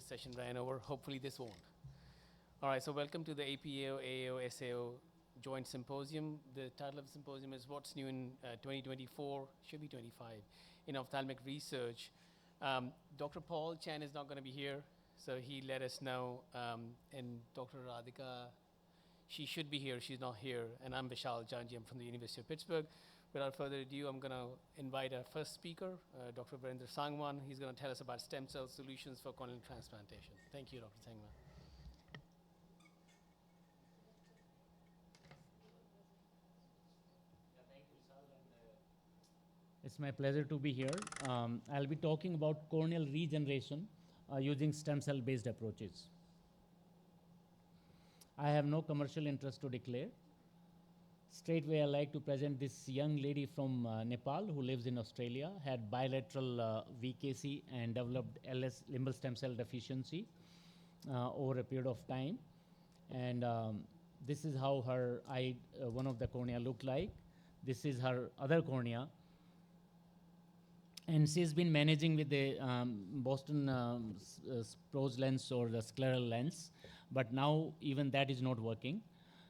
session ran over. Hopefully this won't. All right, so welcome to the APAO, AAO, SAO joint symposium. The title of the symposium is What's New in 2024, should be 25, in ophthalmic research. Dr. Paul Chan is not going to be here, so he let us know. And Dr. Radhika, she should be here, she's not here. And I'm Vishal Janji, I'm from the University of Pittsburgh. Without further ado, I'm going to invite our first speaker, Dr. Virendra Sangwan. He's going to tell us about stem cell solutions for corneal transplantation. Thank you, Dr. Sangwan. It's my pleasure to be here. I'll be talking about corneal regeneration using stem cell based approaches. I have no commercial interest to declare. Straightway, I like to present this young lady from Nepal who lives in Australia, had bilateral VKC and developed LS, limbal stem cell deficiency over a period of time. And this is how her eye, one of the cornea looked like. This is her other cornea. And she's been managing with the Boston Prose lens or the scleral lens, but now even that is not working.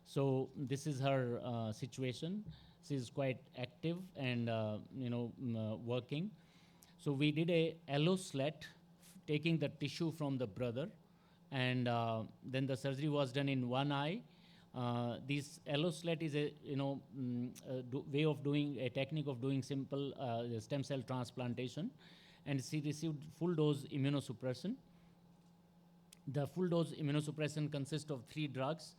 So this is her situation. She's quite active and working. So we did a allo slat, taking the tissue from the brother, and then the surgery was done in one eye. This allo slat is a way of doing a technique of doing simple stem cell transplantation, and she received full dose immunosuppression. The full dose immunosuppression consists of 3 drugs: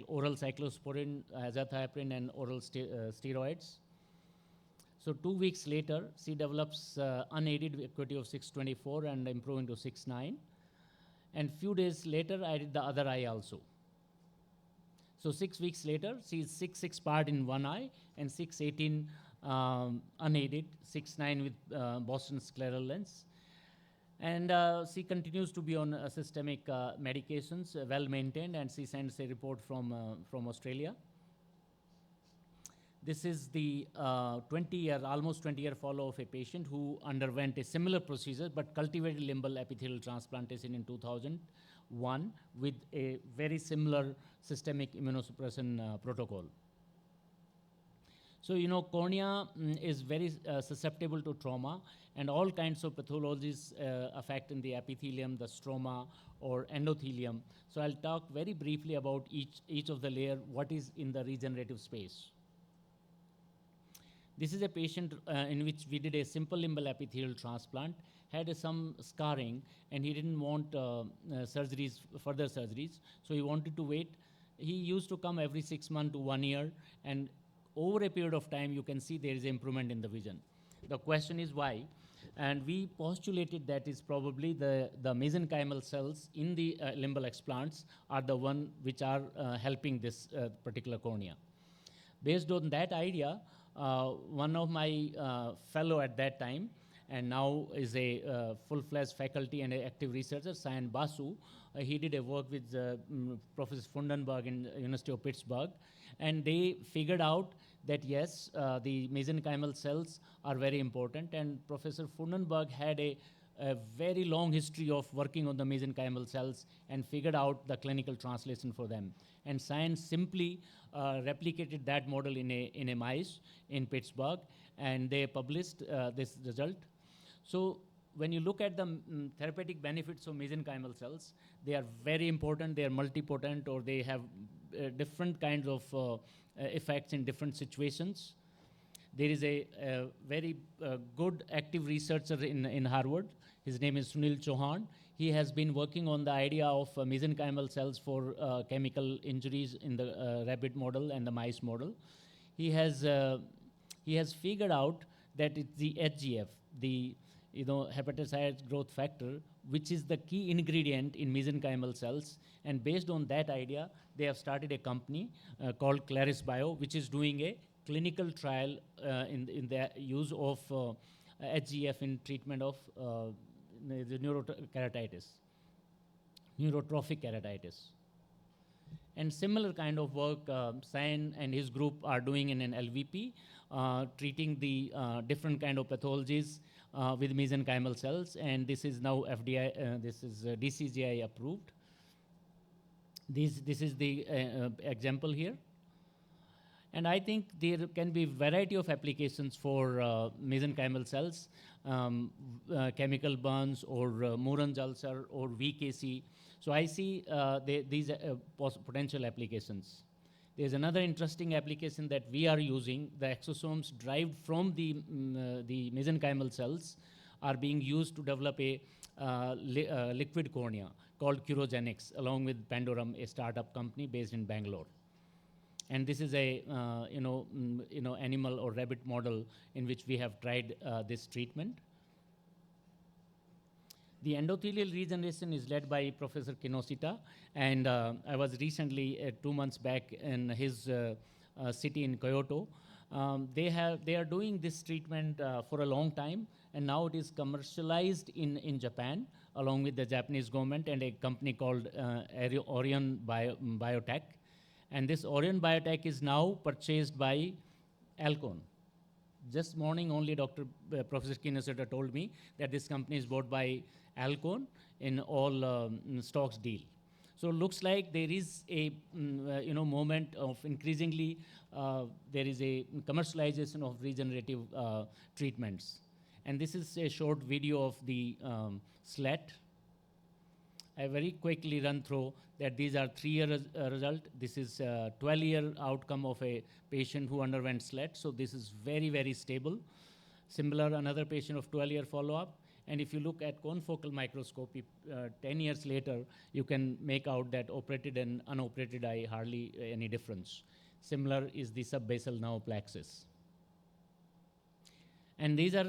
oral cyclosporin, azathioprine, and oral steroids. So 2 weeks later, she develops unaided acuity of 624 and improving to 6.9. And few days later, I did the other eye also. So 6 weeks later, she is 6.6 part in one eye and 6.18 unaided, 6.9 with Boston scleral lens. And she continues to be on systemic medications, well maintained, and she sends a report from Australia. This is the almost 20-year follow of a patient who underwent a similar procedure but cultivated limbal epithelial transplantation in 2001 with a very similar systemic immunosuppression protocol. So, cornea is very susceptible to trauma, and all kinds of pathologies affecting the epithelium, the stroma, or endothelium. So I'll talk very briefly about each of the layer, what is in the regenerative space. This is a patient in which we did a simple limbal epithelial transplant, had some scarring, and he didn't want further surgeries, so he wanted to wait. He used to come every 6 months to 1 year, and over a period of time, you can see there is improvement in the vision. The question is why? And we postulated that is probably the mesenchymal cells in the limbal explants are the one which are helping this particular cornea. Based on that idea, one of my fellow at that time, and now is a full-fledged faculty and an active researcher, Sayan Basu, he did a work with Professor Fundenberg in University of Pittsburgh, and they figured out that yes, the mesenchymal cells are very important, and Professor Fundenberg had a very long history of working on the mesenchymal cells and figured out the clinical translation for them. And science simply replicated that model in a mice in Pittsburgh, and they published this result. So when you look at the therapeutic benefits of mesenchymal cells, they are very important, they are multipotent, or they have different kinds of effects in different situations. There is a very good active researcher in Harvard. His name is Sunil Chauhan. He has been working on the idea of mesenchymal cells for chemical injuries in the rabbit model and the mice model. He has figured out that it's the HGF, the hepatocyte growth factor, which is the key ingredient in mesenchymal cells. And based on that idea, they have started a company called Claris Bio, which is doing a clinical trial in the use of HGF in treatment of the neurotrophic keratitis. And similar kind of work Sayan and his group are doing in an LVP, treating the different kind of pathologies with mesenchymal cells, and this is now FDI, this is DCGI approved. This is the example here. And I think there can be variety of applications for mesenchymal cells, chemical burns or Moran's ulcer or VKC. So I see these potential applications. There's another interesting application that we are using. The exosomes derived from the mesenchymal cells are being used to develop a liquid cornea called Curogenics, along with Pandorum, a startup company based in Bangalore. And this is a animal or rabbit model in which we have tried this treatment. The endothelial regeneration is led by Professor Kinosita, and I was recently 2 months back in his city in Kyoto. They are doing this treatment for a long time, and now it is commercialized in Japan along with the Japanese government and a company called Orion Biotech. And this Orion Biotech is now purchased by Alcon. Just morning only Professor Kinosita told me that this company is bought by Alcon in all stocks deal. So it looks like there is a moment of increasingly there is a commercialization of regenerative treatments. And this is a short video of the SLAT. I very quickly run through that these are 3-year result. This is 12-year outcome of a patient who underwent SLAT. So this is very, very stable. Similar, another patient of 12-year follow-up. And if you look at confocal microscopy, 10 years later, you can make out that operated and unoperated eye hardly any difference. Similar is the subbasal nerve plexus. And these are,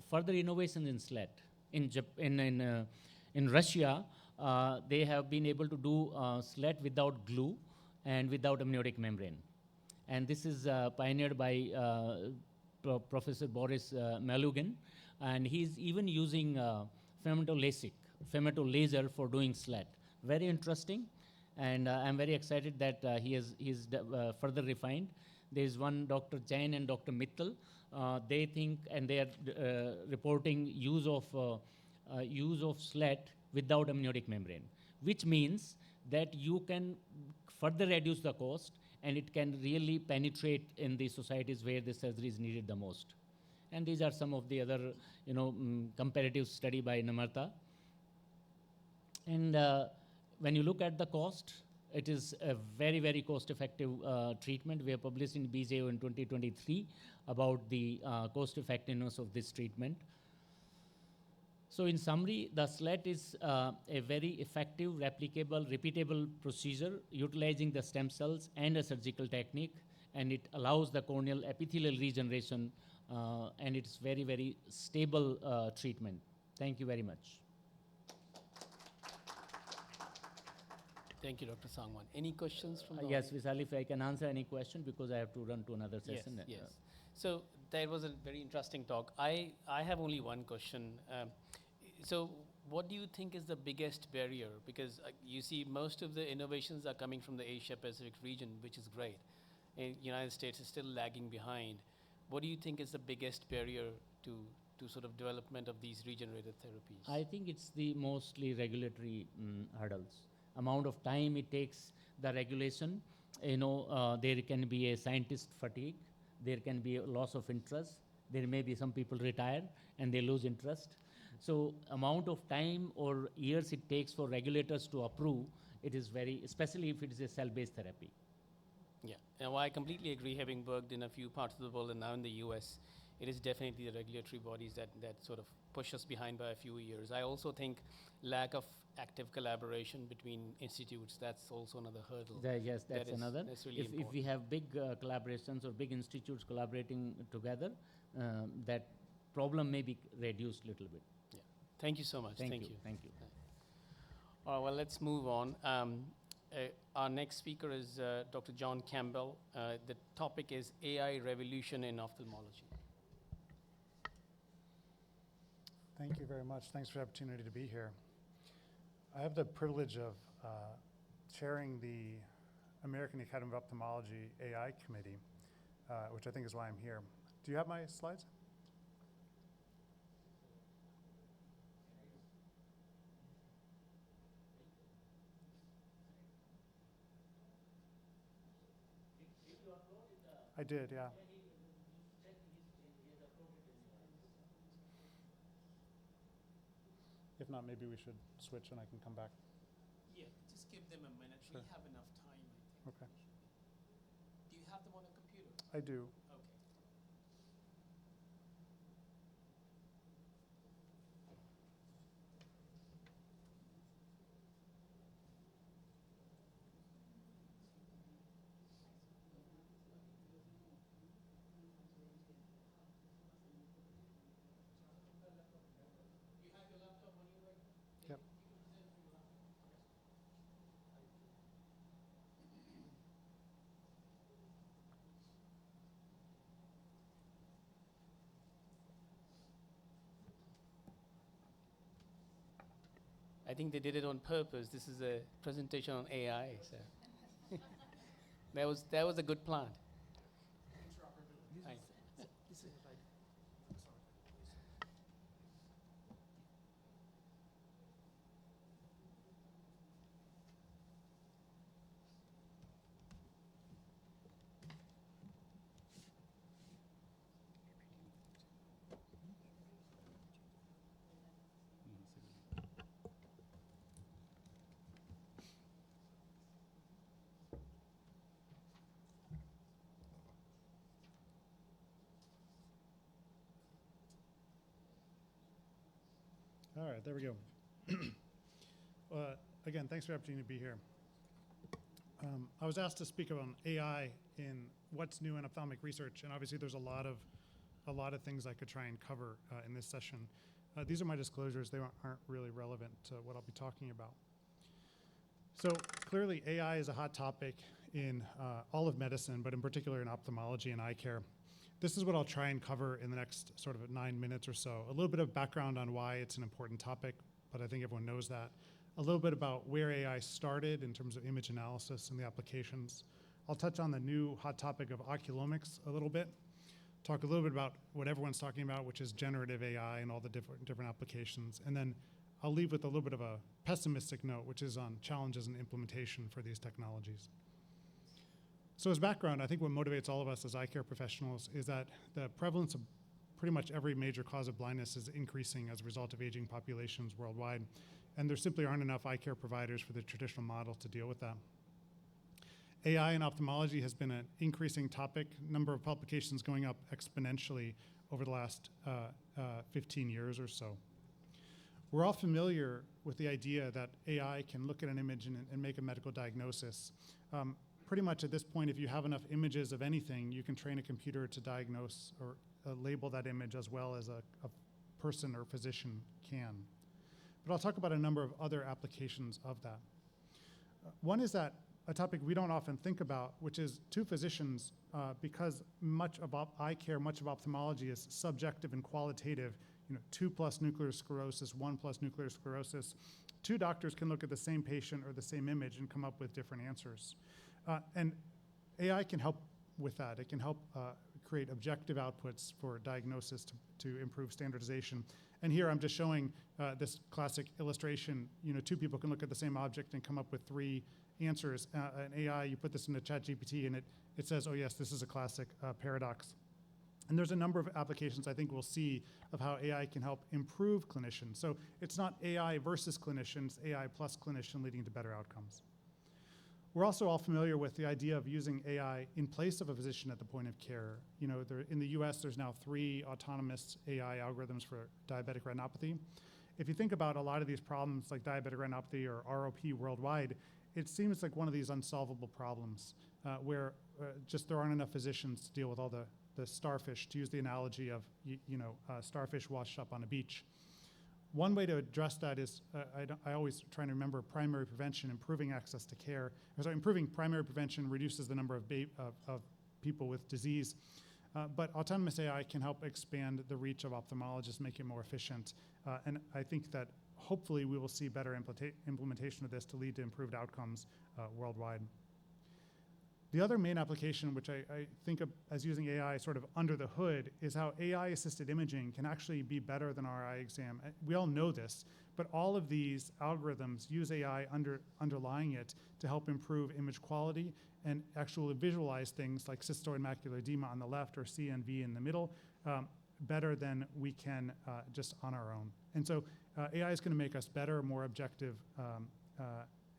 further innovations in SLAT. In Russia, they have been able to do SLAT without glue and without amniotic membrane. And this is pioneered by Professor Boris Malugin. And he's even using femtolaser for doing SLAT. Very interesting. And I'm very excited that he's further refined. There's one Dr. Jain and Dr. Mittal. They think, and they are reporting use of SLAT without amniotic membrane, which means that you can further reduce the cost, and it can really penetrate in the societies where the surgery is needed the most. And these are some of the other, comparative study by Namarta. And when you look at the cost, it is a very, very cost-effective treatment. We have published in BJO in 2023 about the cost-effectiveness of this treatment. So in summary, the SLAT is a very effective, replicable, repeatable procedure utilizing the stem cells and a surgical technique, and it allows the corneal epithelial regeneration, and it's very, very stable treatment. Thank you very much. Thank you, Dr. Sangwan. Any questions from the Yes, Vishal, if I can answer any question, because I have to run to another session. Yes. So that was a very interesting talk. I have only one question. So what do you think is the biggest barrier? Because you see most of the innovations are coming from the Asia-Pacific region, which is great. And United States is still lagging behind. What do you think is the biggest barrier to sort of development of these regenerative therapies? I think it's the mostly regulatory hurdles. Amount of time it takes, the regulation, there can be a scientist fatigue, there can be a loss of interest, there may be some people retire and they lose interest. So amount of time or years it takes for regulators to approve, it is very, especially if it is a cell-based therapy. Yeah, and I completely agree, having worked in a few parts of the world and now in the US, it is definitely the regulatory bodies that sort of push us behind by a few years. I also think lack of active collaboration between institutes, that's also another hurdle. Yes, that's another. That's really important. If we have big collaborations or big institutes collaborating together, that problem may be reduced a little bit. Yeah. Thank you so much. Thank you. All right, well, let's move on. Our next speaker is Dr. John Campbell. The topic is AI revolution in ophthalmology. Thank you very much. Thanks for the opportunity to be here. I have the privilege of chairing the American Academy of Ophthalmology AI Committee, which I think is why I'm here. Do you have my slides? I did, yeah. If not, maybe we should switch and I can come back. Yeah, just give them a minute. Sure. We have enough time, I think. Okay. Do you have them on a computer? I do. Okay. You have your laptop on you right now? Yep. I think they did it on purpose. This is a presentation on AI, so that was a good plan. Thanks. All right, there we go. Again, thanks for the opportunity to be here. I was asked to speak about AI in what's new in ophthalmic research, and obviously there's a lot of things I could try and cover in this session. These are my disclosures. They aren't really relevant to what I'll be talking about. So clearly AI is a hot topic in all of medicine, but in particular in ophthalmology and eye care. This is what I'll try and cover in the next sort of 9 minutes or so. A little bit of background on why it's an important topic, but I think everyone knows that. A little bit about where AI started in terms of image analysis and the applications. I'll touch on the new hot topic of oculomics a little bit. Talk a little bit about what everyone's talking about, which is generative AI and all the different applications. And then I'll leave with a little bit of a pessimistic note, which is on challenges and implementation for these technologies. So as background, I think what motivates all of us as eye care professionals is that the prevalence of pretty much every major cause of blindness is increasing as a result of aging populations worldwide. And there simply aren't enough eye care providers for the traditional model to deal with that. AI in ophthalmology has been an increasing topic, number of publications going up exponentially over the last 15 years or so. We're all familiar with the idea that AI can look at an image and make a medical diagnosis. Pretty much at this point, if you have enough images of anything, you can train a computer to diagnose or label that image as well as a person or physician can. But I'll talk about a number of other applications of that. One is that a topic we don't often think about, which is two physicians, because much of eye care, much of ophthalmology is subjective and qualitative, 2 plus nuclear sclerosis, 1 plus nuclear sclerosis. Two doctors can look at the same patient or the same image and come up with different answers. And AI can help with that. It can help create objective outputs for diagnosis to improve standardization. And here I'm just showing this classic illustration. Two people can look at the same object and come up with 3 answers. An AI, you put this into ChatGPT and it says, oh yes, this is a classic paradox. And there's a number of applications I think we'll see of how AI can help improve clinicians. So it's not AI versus clinicians, AI plus clinician leading to better outcomes. We're also all familiar with the idea of using AI in place of a physician at the point of care. In the US, there's now 3 autonomous AI algorithms for diabetic retinopathy. If you think about a lot of these problems like diabetic retinopathy or ROP worldwide, it seems like one of these unsolvable problems where just there aren't enough physicians to deal with all the starfish, to use the analogy of starfish washed up on a beach. One way to address that is, I always try to remember primary prevention, improving access to care. So improving primary prevention reduces the number of people with disease. But autonomous AI can help expand the reach of ophthalmologists, make it more efficient. And I think that hopefully we will see better implementation of this to lead to improved outcomes worldwide. The other main application, which I think of as using AI sort of under the hood, is how AI-assisted imaging can actually be better than our eye exam. We all know this, but all of these algorithms use AI underlying it to help improve image quality and actually visualize things like cystoid macular edema on the left or CNV in the middle better than we can just on our own. And so AI is going to make us better, more objective,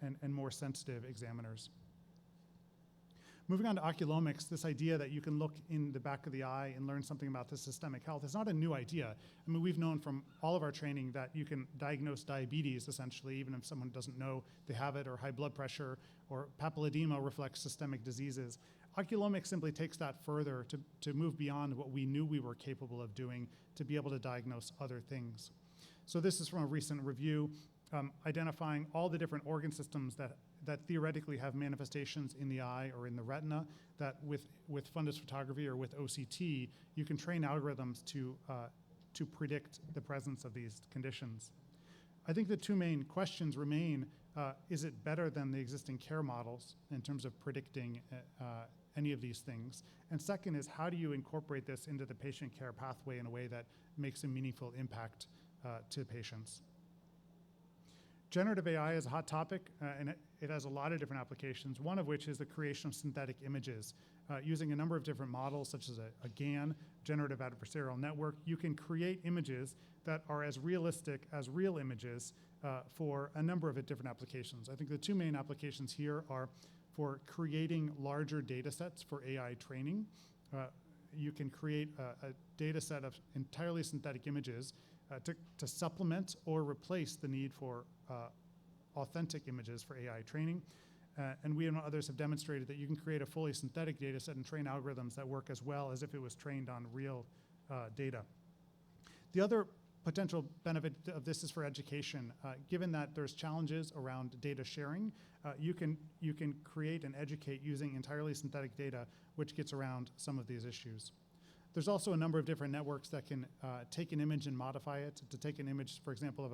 and more sensitive examiners. Moving on to oculomics, this idea that you can look in the back of the eye and learn something about the systemic health is not a new idea. I mean, we've known from all of our training that you can diagnose diabetes, essentially, even if someone doesn't know they have it, or high blood pressure, or papilledema reflects systemic diseases. Oculomics simply takes that further to move beyond what we knew we were capable of doing to be able to diagnose other things. So this is from a recent review, identifying all the different organ systems that theoretically have manifestations in the eye or in the retina, that with fundus photography or with OCT, you can train algorithms to predict the presence of these conditions. I think the two main questions remain, is it better than the existing care models in terms of predicting any of these things? And second is, how do you incorporate this into the patient care pathway in a way that makes a meaningful impact to patients? Generative AI is a hot topic, and it has a lot of different applications, one of which is the creation of synthetic images. Using a number of different models, such as a GAN, generative adversarial network, you can create images that are as realistic as real images for a number of different applications. I think the two main applications here are for creating larger data sets for AI training. You can create a data set of entirely synthetic images to supplement or replace the need for authentic images for AI training. And we and others have demonstrated that you can create a fully synthetic data set and train algorithms that work as well as if it was trained on real data. The other potential benefit of this is for education. Given that there's challenges around data sharing, you can create and educate using entirely synthetic data, which gets around some of these issues. There's also a number of different networks that can take an image and modify it to take an image, for example, of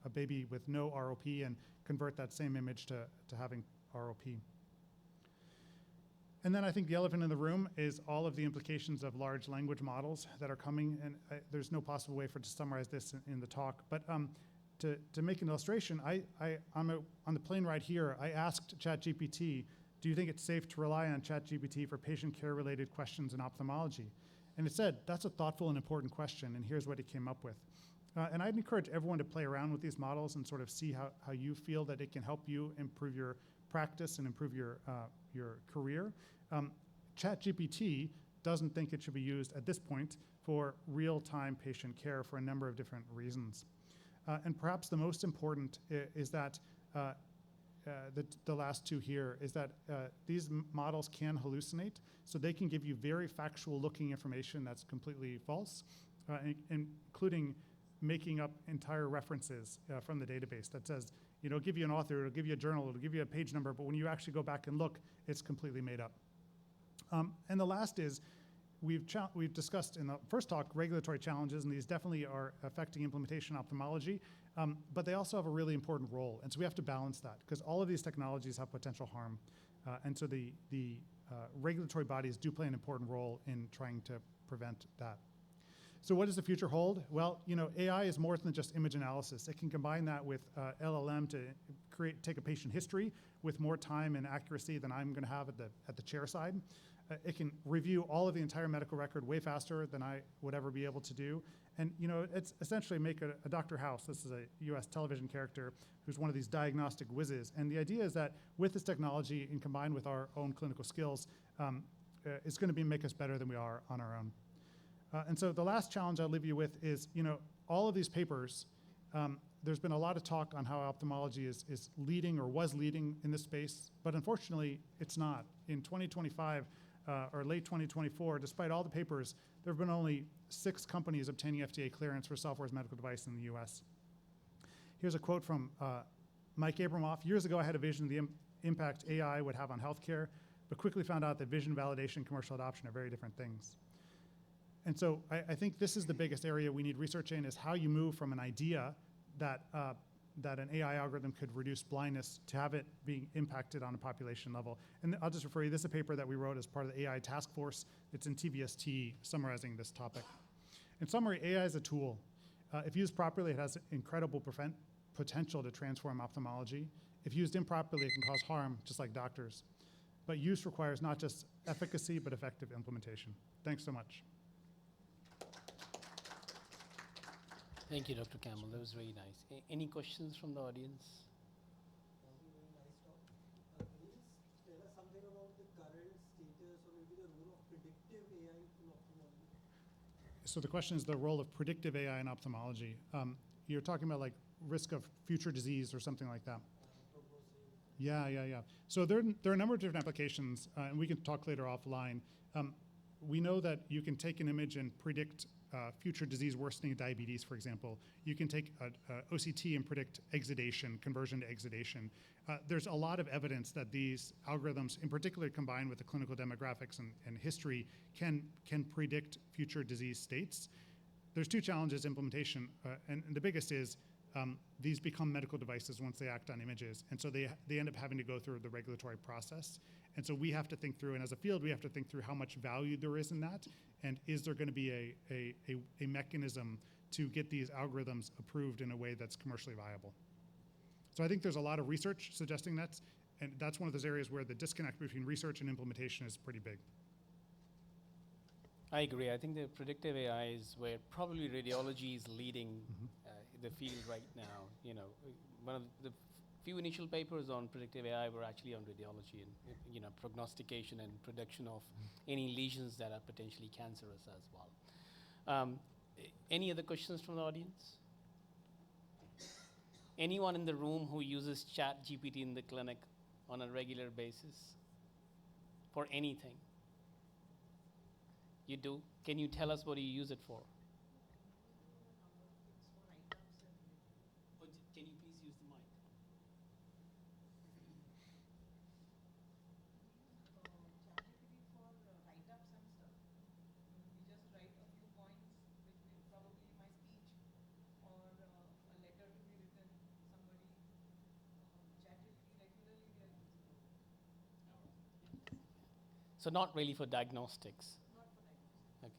a baby with no ROP and convert that same image to having ROP. And then I think the elephant in the room is all of the implications of large language models that are coming, and there's no possible way to summarize this in the talk. But to make an illustration, on the plane ride here, I asked ChatGPT, do you think it's safe to rely on ChatGPT for patient care-related questions in ophthalmology? And it said, that's a thoughtful and important question, and here's what it came up with. And I'd encourage everyone to play around with these models and sort of see how you feel that it can help you improve your practice and improve your career. ChatGPT doesn't think it should be used at this point for real-time patient care for a number of different reasons. And perhaps the most important is that the last two here is that these models can hallucinate, so they can give you very factual-looking information that's completely false, including making up entire references from the database that says, it'll give you an author, it'll give you a journal, it'll give you a page number, but when you actually go back and look, it's completely made up. And the last is, we've discussed in the first talk regulatory challenges, and these definitely are affecting implementation in ophthalmology, but they also have a really important role. And so we have to balance that, because all of these technologies have potential harm. And so the regulatory bodies do play an important role in trying to prevent that. So what does the future hold? Well, AI is more than just image analysis. It can combine that with LLM to take a patient history with more time and accuracy than I'm going to have at the chair side. It can review all of the entire medical record way faster than I would ever be able to do. And it's essentially make a Dr. House. This is a US television character who's one of these diagnostic whizzes. And the idea is that with this technology and combined with our own clinical skills, it's going to make us better than we are on our own. And so the last challenge I'll leave you with is, all of these papers, there's been a lot of talk on how ophthalmology is leading or was leading in this space, but unfortunately, it's not. In 2025 or late 2024, despite all the papers, there have been only 6 companies obtaining FDA clearance for software as medical device in the US. Here's a quote from Mike Abramoff. Years ago, I had a vision of the impact AI would have on healthcare, but quickly found out that vision validation and commercial adoption are very different things. And so I think this is the biggest area we need research in, is how you move from an idea that that an AI algorithm could reduce blindness to have it being impacted on a population level. And I'll just refer you, this is a paper that we wrote as part of the AI task force. It's in TVST summarizing this topic. In summary, AI is a tool. If used properly, it has incredible potential to transform ophthalmology. If used improperly, it can cause harm, just like doctors. But use requires not just efficacy, but effective implementation. Thanks so much. Thank you, Dr. Campbell. That was really nice. Any questions from the audience? That was a very nice talk. Can you just tell us something about the current status or maybe the role of predictive AI in ophthalmology? So the question is the role of predictive AI in ophthalmology. You're talking about like risk of future disease or something like that. Yeah. So there are a number of different applications, and we can talk later offline. We know that you can take an image and predict future disease worsening of diabetes, for example. You can take OCT and predict exudation, conversion to exudation. There's a lot of evidence that these algorithms, in particular combined with the clinical demographics and history, can predict future disease states. There's two challenges, implementation, and the biggest is these become medical devices once they act on images, and so they end up having to go through the regulatory process. And so we have to think through, and as a field, we have to think through how much value there is in that, and is there going to be a mechanism to get these algorithms approved in a way that's commercially viable. So I think there's a lot of research suggesting that, and that's one of those areas where the disconnect between research and implementation is pretty big. I agree. I think the predictive AI is where probably radiology is leading the field right now. You know, one of the few initial papers on predictive AI were actually on radiology and, you know, prognostication and prediction of any lesions that are potentially cancerous as well. Any other questions from the audience? Anyone in the room who uses ChatGPT in the clinic on a regular basis for anything? You do? Can you tell us what you use it for? Can you please use the mic? ChatGPT for write-ups and stuff. We just write a few points, which will probably my speech or a letter to be written. Somebody, ChatGPT regularly we are using. So not really for diagnostics. Not for diagnosis. Okay.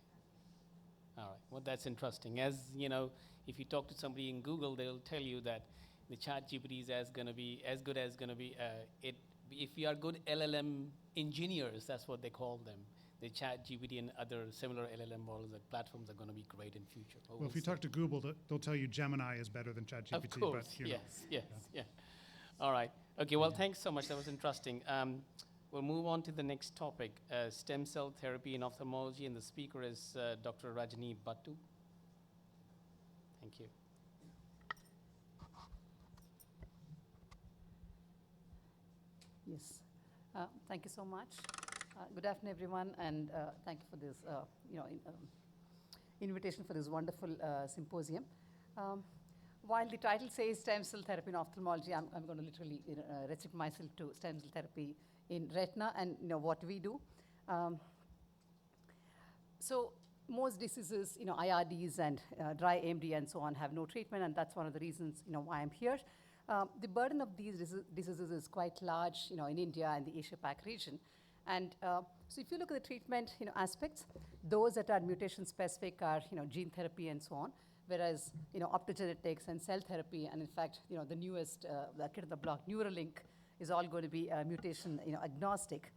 All right. Well, that's interesting. As you know, if you talk to somebody in Google, they'll tell you that the ChatGPT is as good as going to be. If you are good LLM engineers, that's what they call them. The ChatGPT and other similar LLM models and platforms are going to be great in future. Well, if you talk to Google, they'll tell you Gemini is better than ChatGPT. Of course, but, you know. yes. All right. Okay, well, thanks so much. That was interesting. We'll move on to the next topic, stem cell therapy in ophthalmology, and the speaker is Dr. Rajani Bhattu. Thank you. Yes, thank you so much. Good afternoon, everyone, and thank you for this, invitation for this wonderful symposium. While the title says stem cell therapy in ophthalmology, I'm going to literally restrict myself to stem cell therapy in retina and what we do. So most diseases, IRDs and dry AMD and so on have no treatment, and that's one of the reasons why I'm here. The burden of these diseases is quite large, in India and the Asia-Pac region. And so if you look at the treatment, aspects, those that are mutation-specific are, gene therapy and so on, whereas, optogenetics and cell therapy, and in fact, the newest, the kid on the block, Neuralink, is all going to be mutation, agnostic.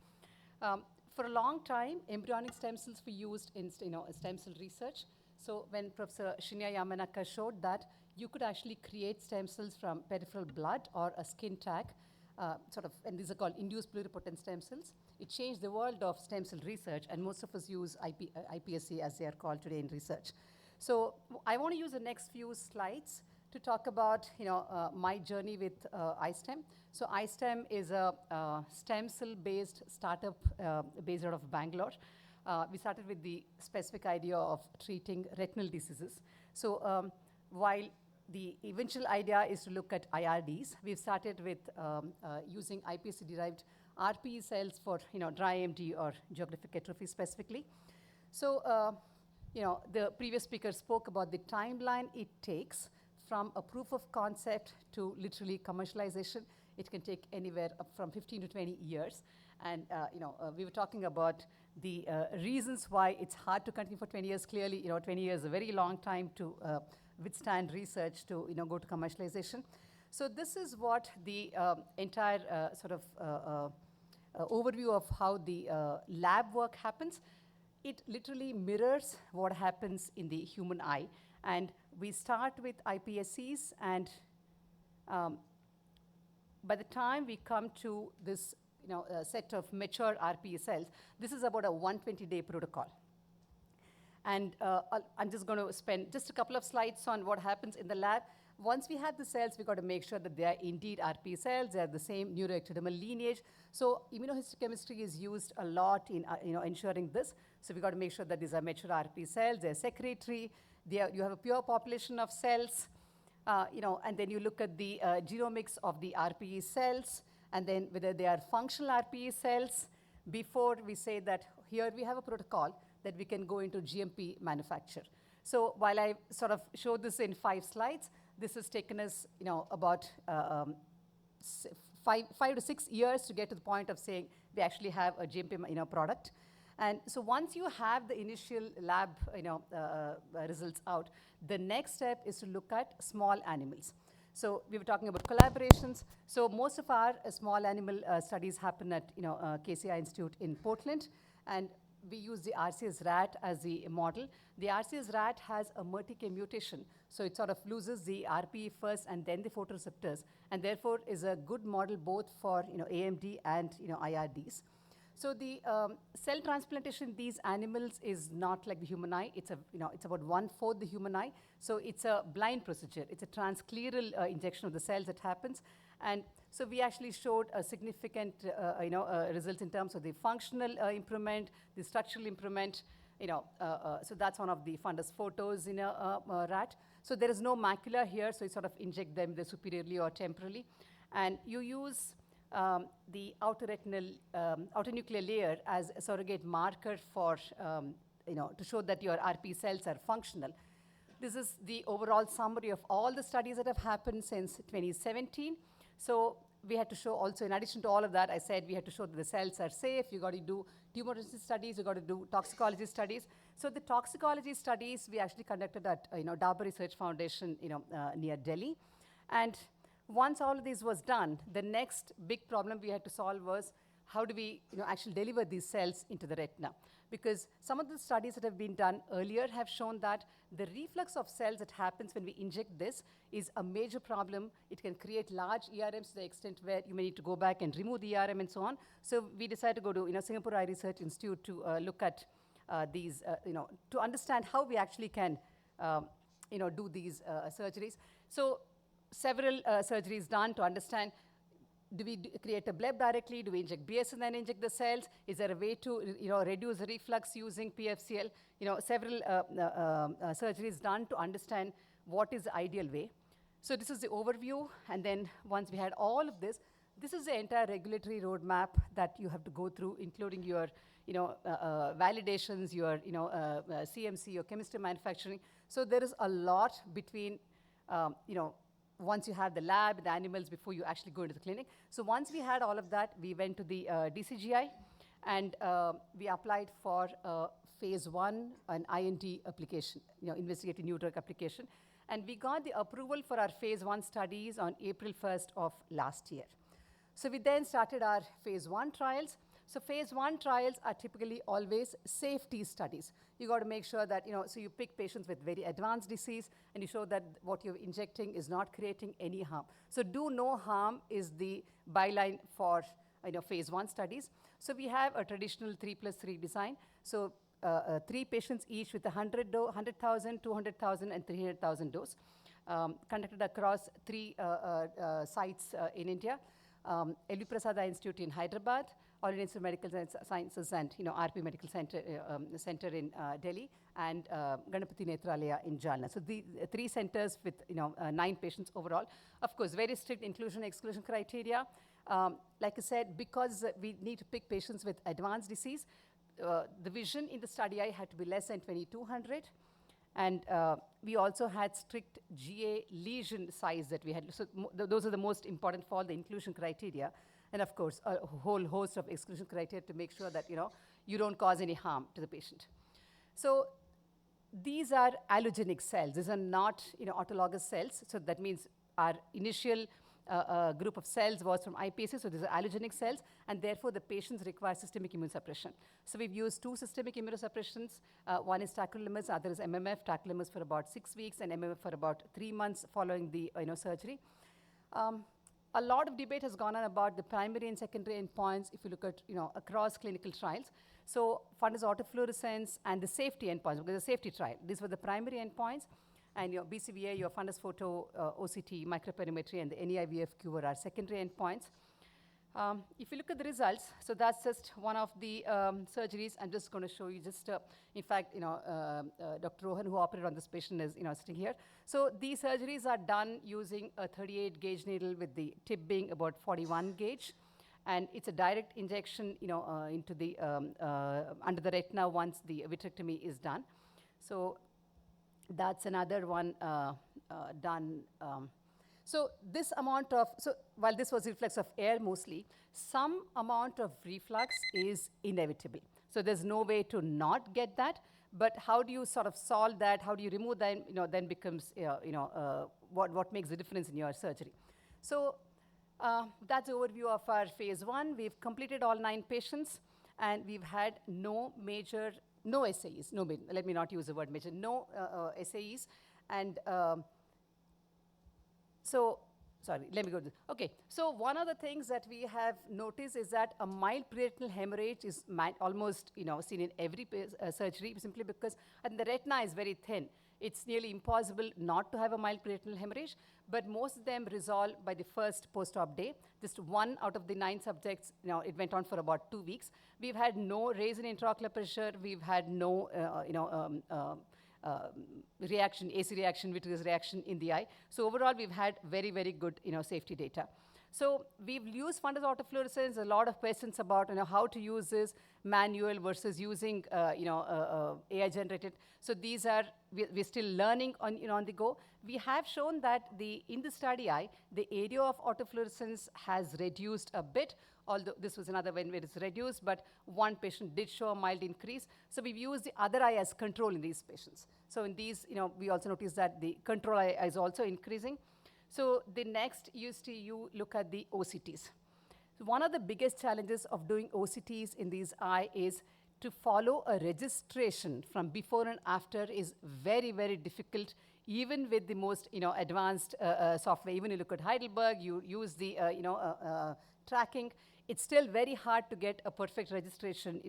For a long time, embryonic stem cells were used in, stem cell research. So when Professor Shinya Yamanaka showed that you could actually create stem cells from peripheral blood or a skin tag, and these are called induced pluripotent stem cells. It changed the world of stem cell research, and most of us use iPSC as they are called today in research. So I want to use the next few slides to talk about, my journey with iStem. So iStem is a stem cell-based startup based out of Bangalore. We started with the specific idea of treating retinal diseases. So while the eventual idea is to look at IRDs, we've started with using iPSC-derived RPE cells for dry AMD or geographic atrophy specifically. So the previous speaker spoke about the timeline it takes from a proof of concept to literally commercialization, it can take anywhere up from 15 to 20 years. And we were talking about the reasons why it's hard to continue for 20 years. Clearly, 20 years is a very long time to withstand research to go to commercialization. So this is what the entire overview of how the lab work happens. It literally mirrors what happens in the human eye. And we start with iPSCs, and by the time we come to this set of mature RPE cells, this is about a 120-day protocol. And I'm just going to spend just a couple of slides on what happens in the lab. Once we have the cells, we've got to make sure that they are indeed RPE cells. They have the same neuroectodermal lineage. So immunohistochemistry is used a lot in ensuring this. So we've got to make sure that these are mature RPE cells. They're secretory. You have a pure population of cells. And then you look at the genomics of the RPE cells, and then whether they are functional RPE cells, before we say that here we have a protocol that we can go into GMP manufacture. So while I sort of show this in 5 slides, this has taken us about 5 to 6 years to get to the point of saying we actually have a GMP product. And so once you have the initial lab results out, the next step is to look at small animals. So we were talking about collaborations. So most of our small animal studies happen at KCI Institute in Portland, and we use the RCS rat as the model. The RCS rat has a MERTK mutation, so it sort of loses the RPE first and then the photoreceptors, and therefore is a good model both for AMD and IRDs. So the cell transplantation in these animals is not like the human eye. It's about 1/4 the human eye. So it's a blind procedure. It's a transscleral injection of the cells that happens. And so we actually showed a significant results in terms of the functional improvement, the structural improvement. So that's one of the fundus photos in a rat. So there is no macula here, so you sort of inject them either superiorly or temporally. And you use the outer nuclear layer as a surrogate marker for, to show that your RP cells are functional. This is the overall summary of all the studies that have happened since 2017. So we had to show also, in addition to all of that, I said we had to show that the cells are safe. You got to do tumor studies. You got to do toxicology studies. So the toxicology studies we actually conducted at Dabur Research Foundation, near Delhi, and once all of this was done, the next big problem we had to solve was how do we actually deliver these cells into the retina? Because some of the studies that have been done earlier have shown that the reflux of cells that happens when we inject this is a major problem. It can create large ERMs to the extent where you may need to go back and remove the ERM and so on. So we decided to go to Singapore Eye Research Institute to look at these, to understand how we actually can do these surgeries. So several surgeries done to understand, do we create a bleb directly? Do we inject BS and then inject the cells? Is there a way to reduce the reflux using PFCL? Several surgeries done to understand what is the ideal way. So this is the overview, and then once we had all of this, this is the entire regulatory roadmap that you have to go through, including your validations, your CMC, your chemistry manufacturing. So there is a lot between once you have the lab, the animals, before you actually go into the clinic. So once we had all of that, we went to the DCGI, and we applied for phase 1, an IND application, investigative new drug application. And we got the approval for our phase 1 studies on April 1st of last year. So we then started our phase 1 trials. So phase 1 trials are typically always safety studies. You got to make sure that, so you pick patients with very advanced disease, and you show that what you're injecting is not creating any harm. So do no harm is the byline for phase 1 studies. So we have a traditional 3+3 design. So 3 patients each with 100,000, 200,000, and 300,000 dose, conducted across 3 sites in India. LV Prasad Eye Institute in Hyderabad, All Indian Institute of Medical Sciences, and RP Medical Center in Delhi, and Ganapati Netralaya in Jalna. So the 3 centers with 9 patients overall. Of course, very strict inclusion-exclusion criteria. Like I said, because we need to pick patients with advanced disease, the vision in the study eye had to be less than 2200. And we also had strict GA lesion size that we had. So those are the most important for the inclusion criteria. And of course, a whole host of exclusion criteria to make sure that, you don't cause any harm to the patient. So these are allogenic cells. These are not, autologous cells. So that means our initial group of cells was from iPSC, so these are allogenic cells, and therefore the patients require systemic immune suppression. So we've used 2 systemic immunosuppressions. One is tacrolimus, other is MMF, tacrolimus for about 6 weeks, and MMF for about 3 months following the surgery. A lot of debate has gone on about the primary and secondary endpoints if you look at across clinical trials. So fundus autofluorescence and the safety endpoints, because the safety trial, these were the primary endpoints. And your BCVA, your fundus photo, OCT, microperimetry, and the NEIVFQ were our secondary endpoints. If you look at the results, so that's just one of the surgeries. I'm just going to show you just, in fact, Dr. Rohan, who operated on this patient, is sitting here. So these surgeries are done using a 38 gauge needle with the tip being about 41 gauge. And it's a direct injection, into the, under the retina once the vitrectomy is done. So that's another one done. So this amount of, so while this was reflex of air mostly, some amount of reflux is inevitable. So there's no way to not get that, but how do you sort of solve that? How do you remove that? Then becomes, what makes the difference in your surgery. So that's the overview of our phase 1. We've completed all 9 patients, and we've had no SAEs, let me not use the word major, no SAEs. And so, sorry, let me go to this. Okay, so one of the things that we have noticed is that a mild preretinal hemorrhage is almost, seen in every surgery, simply because and the retina is very thin. It's nearly impossible not to have a mild preretinal hemorrhage, but most of them resolve by the first post-op day. Just 1 out of the 9 subjects, it went on for about 2 weeks. We've had no raise in intraocular pressure. We've had no, reaction, AC reaction, vitreous reaction in the eye. So overall, we've had very, very good, safety data. So we've used fundus autofluorescence. A lot of questions about how to use this manual versus using AI generated. So these are we're still learning on the go. We have shown that in the study eye, the area of autofluorescence has reduced a bit. Although this was another one where it's reduced, but one patient did show a mild increase. So we've used the other eye as control in these patients. So in these, we also noticed that the control eye is also increasing. So the next you look at the OCTs. So one of the biggest challenges of doing OCTs in these eye is to follow a registration from before and after is very, very difficult, even with the most advanced software. Even you look at Heidelberg, you use the tracking. It's still very hard to get a perfect registration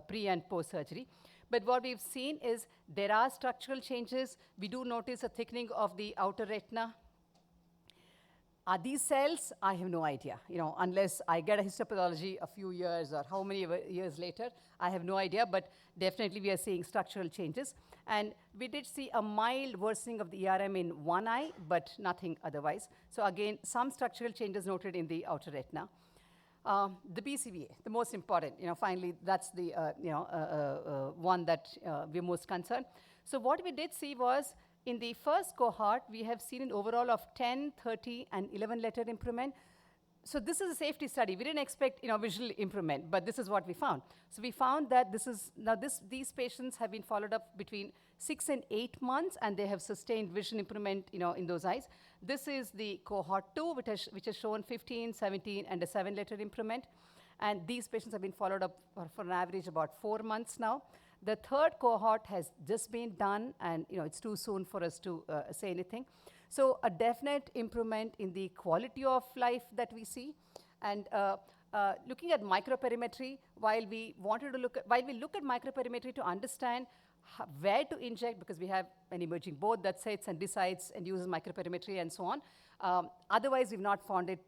pre and post surgery. But what we've seen is there are structural changes. We do notice a thickening of the outer retina. Are these cells? I have no idea. Unless I get a histopathology a few years or how many years later, I have no idea. But definitely, we are seeing structural changes. And we did see a mild worsening of the ERM in one eye, but nothing otherwise. So again, some structural changes noted in the outer retina. The BCVA, the most important. Finally, that's the one that we're most concerned. So what we did see was, in the first cohort, we have seen an overall of 10, 30, and 11-letter improvement. So this is a safety study. We didn't expect visual improvement, but this is what we found. So we found that these patients have been followed up between 6 and 8 months, and they have sustained vision improvement in those eyes. This is the cohort 2, which has shown 15, 17, and a 7-letter improvement. And these patients have been followed up for an average about 4 months now. The third cohort has just been done, and it's too soon for us to say anything. So a definite improvement in the quality of life that we see. And looking at microperimetry, while we look at microperimetry to understand where to inject, because we have an emerging board that sits and decides and uses microperimetry and so on. Otherwise, we've not found it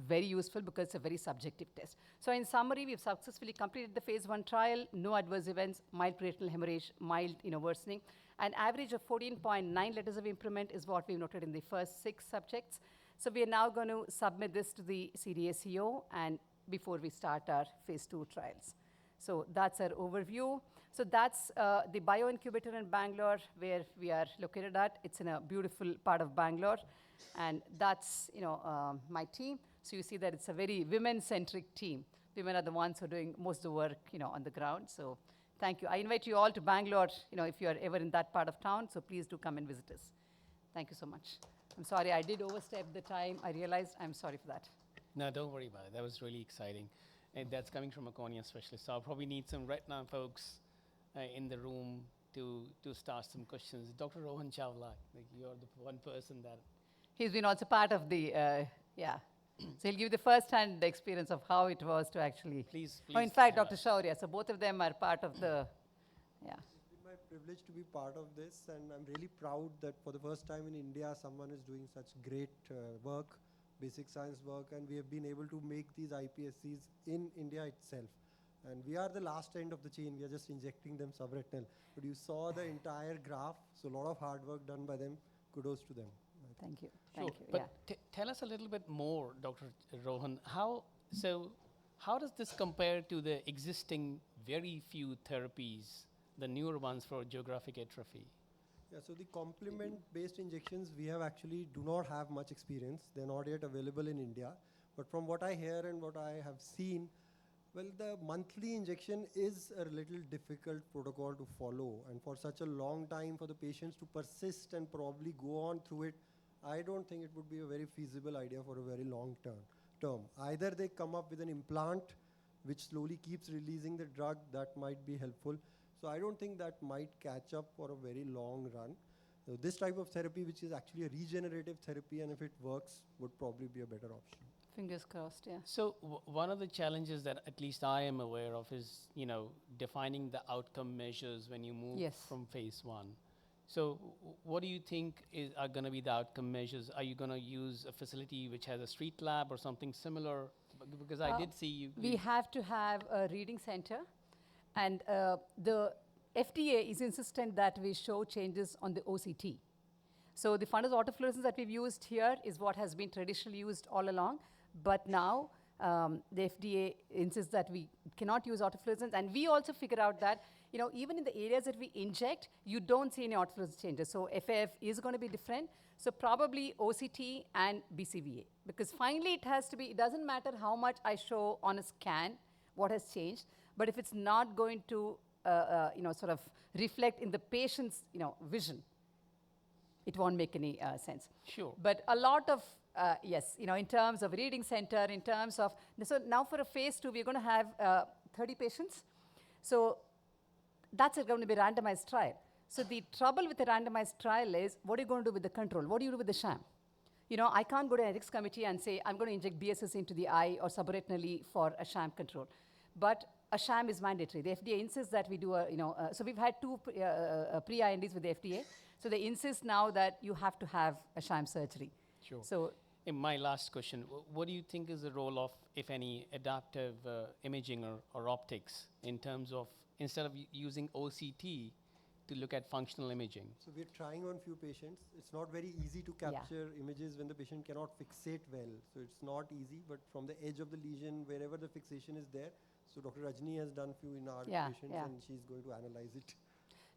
very useful because it's a very subjective test. So in summary, we've successfully completed the phase 1 trial, no adverse events, mild preretinal hemorrhage, mild worsening. An average of 14.9 letters of improvement is what we've noted in the first 6 subjects. So we are now going to submit this to the CDSEO and before we start our phase 2 trials. So that's our overview. So that's the bioincubator in Bangalore, where we are located at. It's in a beautiful part of Bangalore, and that's my team. So you see that it's a very women-centric team. Women are the ones who are doing most of the work, on the ground. So thank you. I invite you all to Bangalore, if you are ever in that part of town. So please do come and visit us. Thank you so much. I'm sorry, I did overstep the time. I realized. I'm sorry for that. No, don't worry about it. That was really exciting. And that's coming from a cornea specialist. So I'll probably need some retina folks in the room to start some questions. Dr. Rohan Chawla, like you're the one person that... He's been also part of the, yeah. So he'll give the first-hand experience of how it was to actually... Please, Oh, in fact, tell Dr. us. Shaurya. So both of them are part of the, yeah. It's been my privilege to be part of this, and I'm really proud that for the first time in India, someone is doing such great work, basic science work, and we have been able to make these iPSCs in India itself. And we are the last end of the chain. We are just injecting them subretinal. But you saw the entire graph, so a lot of hard work done by them. Kudos to them. Thank you. Sure, Thank you. but Yeah. tell us a little bit more, Dr. Rohan. How does this compare to the existing very few therapies, the newer ones for geographic atrophy? Yeah, so the complement-based injections, we have actually do not have much experience. They're not yet available in India. But from what I hear and what I have seen, well, the monthly injection is a little difficult protocol to follow. And for such a long time for the patients to persist and probably go on through it, I don't think it would be a very feasible idea for a very long term. Either they come up with an implant which slowly keeps releasing the drug, that might be helpful. So I don't think that might catch up for a very long run. So this type of therapy, which is actually a regenerative therapy, and if it works, would probably be a better option. Fingers crossed, yeah. So one of the challenges that at least I am aware of is, defining the outcome measures when you move Yes. from phase 1. So what do you think are going to be the outcome measures? Are you going to use a facility which has a street lab or something similar? Because I did see you. We have to have a reading center, and the FDA is insistent that we show changes on the OCT. So the fundus autofluorescence that we've used here is what has been traditionally used all along, but now the FDA insists that we cannot use autofluorescence, and we also figure out that even in the areas that we inject, you don't see any autofluorescence changes. So FAF is going to be different. So probably OCT and BCVA, because finally it doesn't matter how much I show on a scan what has changed, but if it's not going to sort of reflect in the patient's vision, it won't make any sense. Sure. But a lot of, yes, in terms of reading center, in terms of, so now for a phase 2, we're going to have 30 patients. So that's going to be a randomized trial. So the trouble with a randomized trial is, what are you going to do with the control? What do you do with the sham? I can't go to an ethics committee and say, I'm going to inject BSS into the eye or subretinally for a sham control. But a sham is mandatory. The FDA insists that we do so we've had 2 pre-INDs with the FDA. So they insist now that you have to have a sham surgery. Sure. So And my last question, what do you think is the role of, if any, adaptive imaging or optics in terms of, instead of using OCT to look at functional imaging? So we're trying on few patients. It's not very easy to capture images when the patient cannot fixate well. So it's not easy, but from the edge of the lesion, wherever the fixation is there. So Dr. Rajni has done few in our patients, and she's going to analyze it.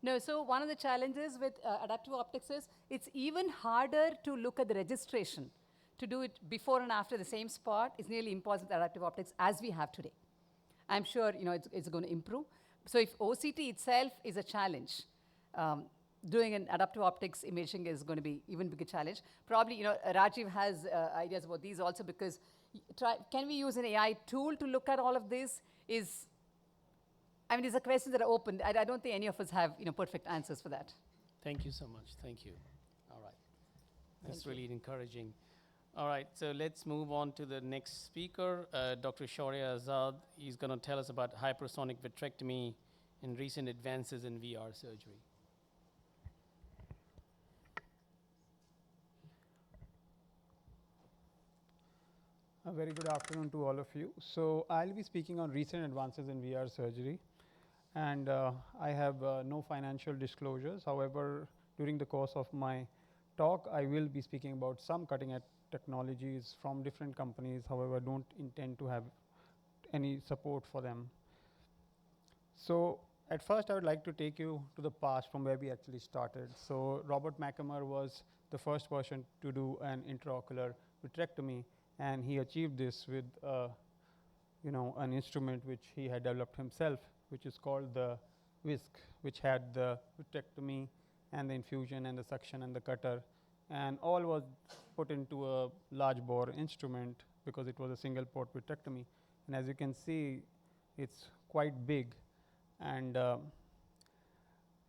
No, so one of the challenges with adaptive optics is it's even harder to look at the registration. To do it before and after the same spot is nearly impossible with adaptive optics as we have today. I'm sure it's going to improve. So if OCT itself is a challenge, doing an adaptive optics imaging is going to be even bigger challenge. Probably, Rajiv has ideas about these also, because can we use an AI tool to look at all of this? These are questions that are open. I don't think any of us have perfect answers for that. Thank you so much. Thank you. All right. That's really encouraging. All right, so let's move on to the next speaker, Dr. Shaurya Azad. He's going to tell us about hypersonic vitrectomy and recent advances in VR surgery. A very good afternoon to all of you. So I'll be speaking on recent advances in VR surgery, and I have no financial disclosures. However, during the course of my talk, I will be speaking about some cutting-edge technologies from different companies. However, don't intend to have any support for them. So at first, I would like to take you to the past from where we actually started. So Robert McAmar was the first person to do an intraocular vitrectomy, and he achieved this with an instrument which he had developed himself, which is called the whisk, which had the vitrectomy and the infusion and the suction and the cutter, and all was put into a large bore instrument because it was a single port vitrectomy. And as you can see, it's quite big, and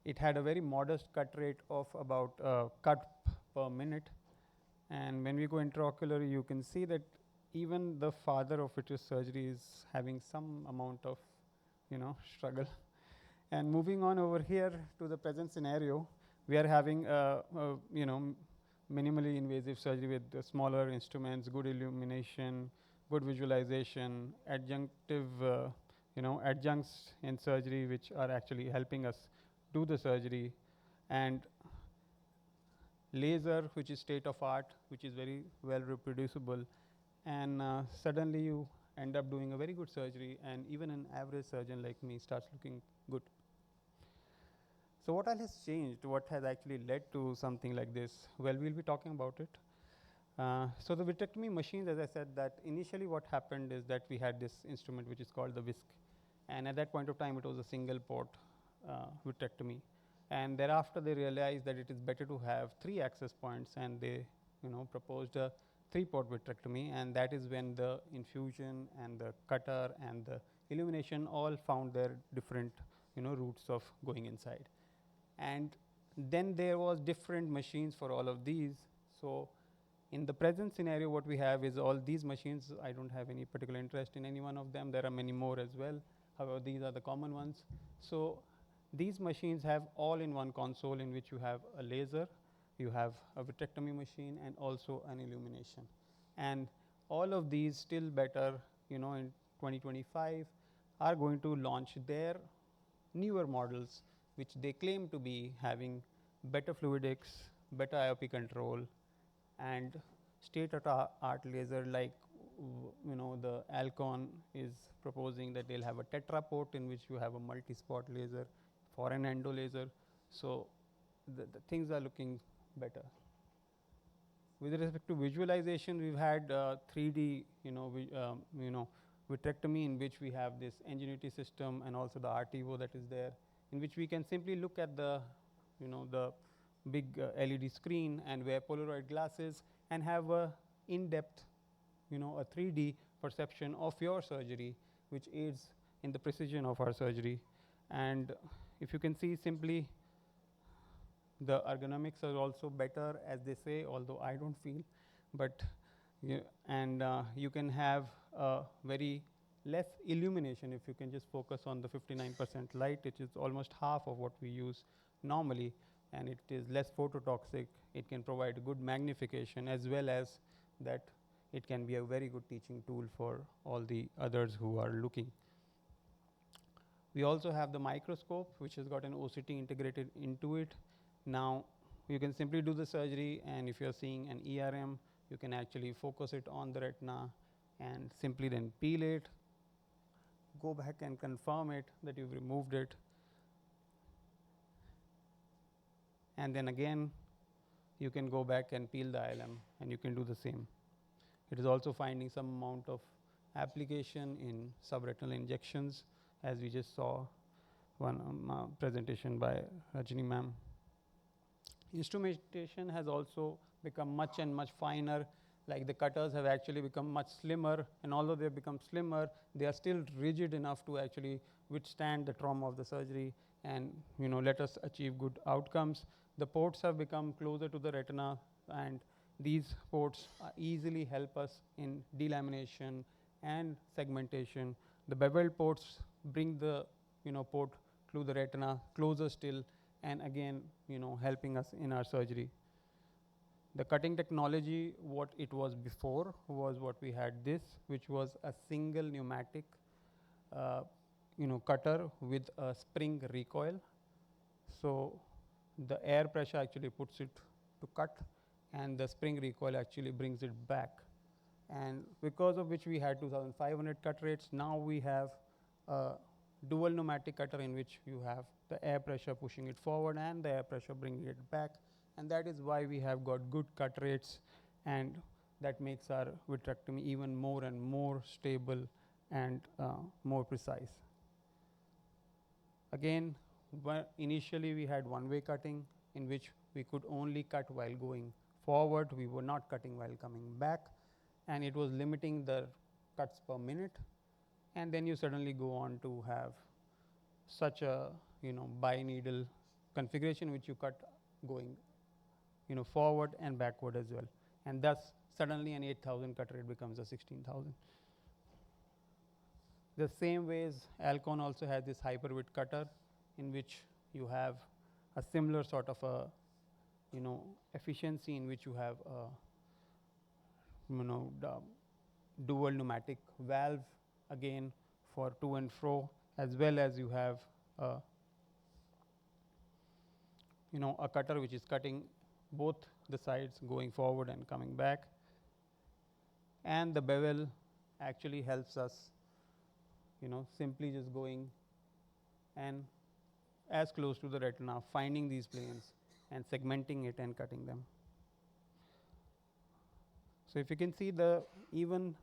it had a very modest cut rate of about cut per minute. And when we go intraocular, you can see that even the father of vitreous surgery is having some amount of struggle. And moving on over here to the present scenario, we are having minimally invasive surgery with smaller instruments, good illumination, good visualization, adjunctive adjuncts in surgery which are actually helping us do the surgery, and laser, which is state of art, which is very well reproducible, and suddenly you end up doing a very good surgery, and even an average surgeon like me starts looking good. So what all has changed? What has actually led to something like this? Well, we'll be talking about it. So the vitrectomy machines, as I said, that initially what happened is that we had this instrument which is called the whisk, and at that point of time it was a single port vitrectomy, and thereafter they realized that it is better to have 3 access points, and they proposed a 3-port vitrectomy, and that is when the infusion and the cutter and the illumination all found their different routes of going inside. And then there was different machines for all of these. So in the present scenario, what we have is all these machines. I don't have any particular interest in any one of them. There are many more as well. However, these are the common ones. So these machines have all-in-one console in which you have a laser, you have a vitrectomy machine, and also an illumination. And all of these, still better, in 2025, are going to launch their newer models, which they claim to be having better fluidics, better IOP control, and state-of-the-art laser, like the Alcon is proposing that they'll have a tetra port in which you have a multi-spot laser for an endo laser. So the things are looking better. With respect to visualization, we've had 3D vitrectomy, in which we have this Ingenuity system and also the RTO that is there, in which we can simply look at the the big LED screen and wear Polaroid glasses and have a in-depth a 3D perception of your surgery, which aids in the precision of our surgery. And if you can see, simply the ergonomics are also better, as they say, although I don't feel, but you can have very less illumination if you can just focus on the 59% light, which is almost half of what we use normally, and it is less phototoxic. It can provide good magnification, as well as that it can be a very good teaching tool for all the others who are looking. We also have the microscope, which has got an OCT integrated into it. Now you can simply do the surgery, and if you're seeing an ERM, you can actually focus it on the retina and simply then peel it, go back and confirm it that you've removed it, and then again you can go back and peel the ILM, and you can do the same. It is also finding some amount of application in subretinal injections, as we just saw one presentation by Rajini ma'am. Instrumentation has also become much and much finer. Like the cutters have actually become much slimmer, and although they have become slimmer, they are still rigid enough to actually withstand the trauma of the surgery and let us achieve good outcomes. The ports have become closer to the retina, and these ports easily help us in delamination and segmentation. The beveled ports bring the port to the retina closer still, and again helping us in our surgery. The cutting technology, what it was before, was what we had this, which was a single pneumatic cutter with a spring recoil. So the air pressure actually puts it to cut, and the spring recoil actually brings it back. And because of which we had 2,500 cut rates, now we have a dual pneumatic cutter in which you have the air pressure pushing it forward and the air pressure bringing it back, and that is why we have got good cut rates, and that makes our vitrectomy even more and more stable and more precise. Again, initially we had one-way cutting in which we could only cut while going forward. We were not cutting while coming back, and it was limiting the cuts per minute. And then you suddenly go on to have such a bi-needle configuration which you cut going forward and backward as well, and thus suddenly an 8,000 cut rate becomes a 16,000. The same ways Alcon also has this hyperwidth cutter in which you have a similar sort of a efficiency in which you have a dual pneumatic valve again for to and fro, as well as you have a cutter which is cutting both the sides going forward and coming back, and the bevel actually helps us simply just going and as close to the retina, finding these planes and segmenting it and cutting them. So if you can see even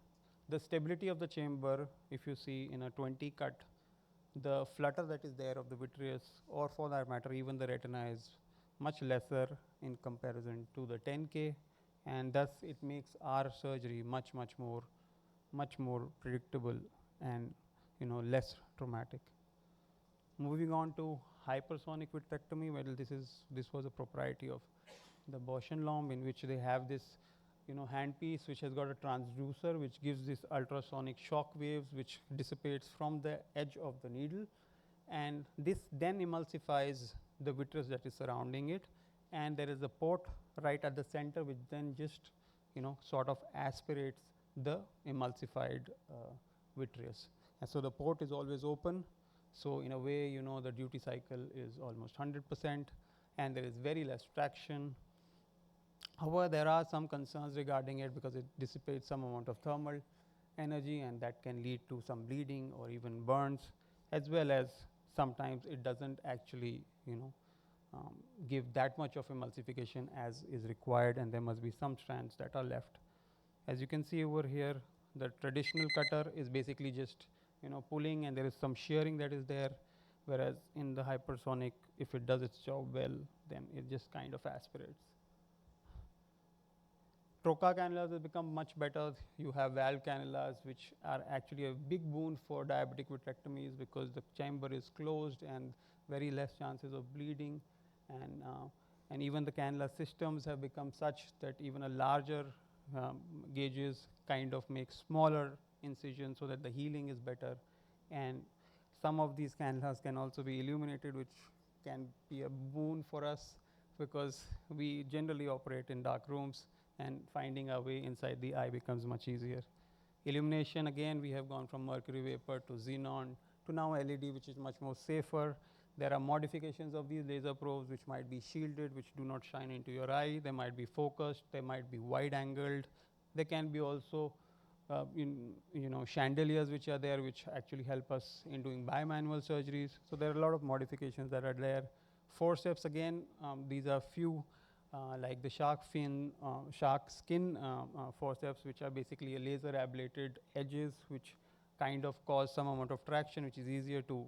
the stability of the chamber, if you see in a 20 cut, the flutter that is there of the vitreous, or for that matter even the retina, is much lesser in comparison to the 10K, and thus it makes our surgery much more predictable and less traumatic. Moving on to hypersonic vitrectomy, well, this was a propriety of the Bausch and Lomb, in which they have this handpiece which has got a transducer which gives this ultrasonic shock waves which dissipates from the edge of the needle, and this then emulsifies the vitreous that is surrounding it, and there is a port right at the center which then just sort of aspirates the emulsified vitreous. And so the port is always open, so in a way the duty cycle is almost 100%, and there is very less traction. However, there are some concerns regarding it because it dissipates some amount of thermal energy, and that can lead to some bleeding or even burns, as well as sometimes it doesn't actually give that much of emulsification as is required, and there must be some strands that are left. As you can see over here, the traditional cutter is basically just pulling, and there is some shearing that is there, whereas in the hypersonic, if it does its job well, then it just kind of aspirates. Trocar cannulas have become much better. You have valve cannulas, which are actually a big boon for diabetic vitrectomies because the chamber is closed and very less chances of bleeding, and even the cannula systems have become such that even a larger gauges kind of make smaller incisions so that the healing is better, and some of these cannulas can also be illuminated, which can be a boon for us because we generally operate in dark rooms, and finding our way inside the eye becomes much easier. Illumination, again, we have gone from mercury vapor to xenon to now LED, which is much more safer. There are modifications of these laser probes which might be shielded, which do not shine into your eye. They might be focused, they might be wide angled. They can be also chandeliers which are there, which actually help us in doing bimanual surgeries. So there are a lot of modifications that are there. Forceps, again, these are few like the shark skin forceps, which are basically a laser ablated edges which kind of cause some amount of traction, which is easier to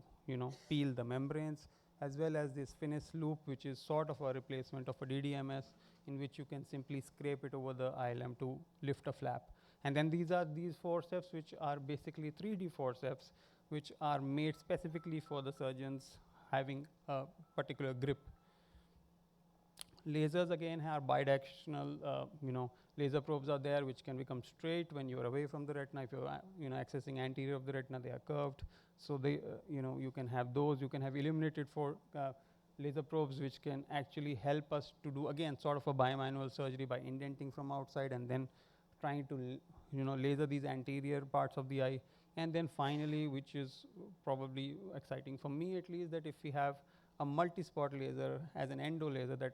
peel the membranes, as well as this finis loop, which is sort of a replacement of a DDMS, in which you can simply scrape it over the ILM to lift a flap. And then these are these forceps, which are basically 3D forceps, which are made specifically for the surgeons having a particular grip. Lasers, again, have bidirectional laser probes are there, which can become straight when you're away from the retina. If you're accessing anterior of the retina, they are curved. So they you can have those. You can have illuminated for laser probes, which can actually help us to do, again, sort of a bimanual surgery by indenting from outside and then trying to laser these anterior parts of the eye. And then finally, which is probably exciting for me at least, that if we have a multi-spot laser as an endo laser, that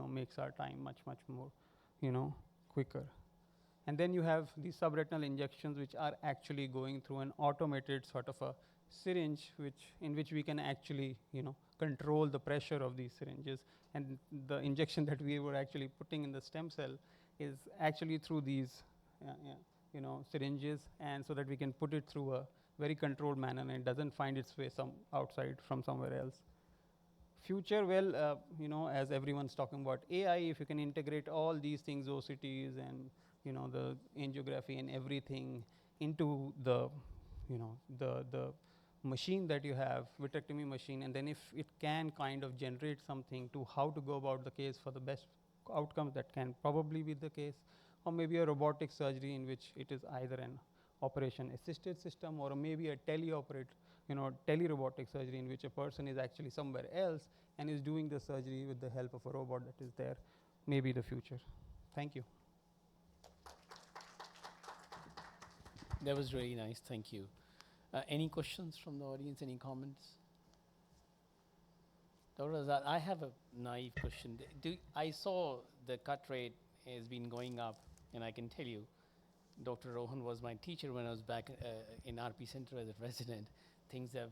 makes our time much more quicker. And then you have these subretinal injections, which are actually going through an automated sort of a syringe in which we can actually, control the pressure of these syringes. And the injection that we were actually putting in the stem cell is actually through these, syringes, and so that we can put it through a very controlled manner and it doesn't find its way outside from somewhere else. Future, well, as everyone's talking about AI, if you can integrate all these things, OCTs and, the angiography and everything into the, the machine that you have, vitrectomy machine, and then if it can kind of generate something to how to go about the case for the best outcomes, that can probably be the case. Or maybe a robotic surgery in which it is either an operation assisted system or maybe a tele-robotic surgery in which a person is actually somewhere else and is doing the surgery with the help of a robot that is there, maybe the future. Thank you. That was really nice. Thank you. Any questions from the audience? Any comments? Dr. Azad, I have a naive question. I saw the cut rate has been going up, and I can tell you, Dr. Rohan was my teacher when I was back in RP Center as a resident. Things have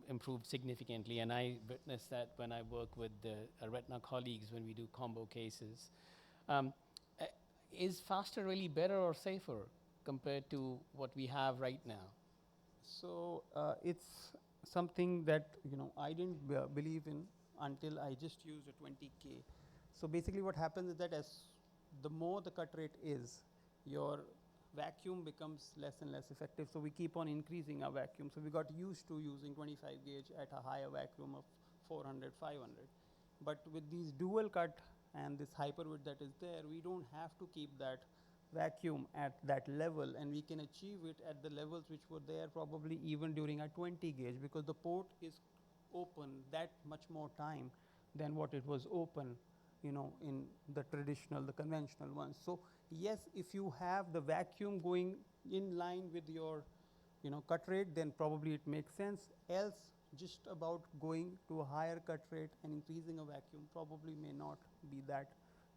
improved significantly, and I witnessed that when I work with the retina colleagues when we do combo cases. Is faster really better or safer compared to what we have right now? So it's something that I didn't believe in until I just used a 20K. So basically what happens is that as the more the cut rate is, your vacuum becomes less and less effective. So we keep on increasing our vacuum. So we got used to using 25 gauge at a higher vacuum of 400, 500. But with these dual cut and this hyper width that is there, we don't have to keep that vacuum at that level, and we can achieve it at the levels which were there probably even during our 20 gauge, because the port is open that much more time than what it was open in the traditional, the conventional ones. So yes, if you have the vacuum going in line with your cut rate, then probably it makes sense. Else, just about going to a higher cut rate and increasing a vacuum probably may not be that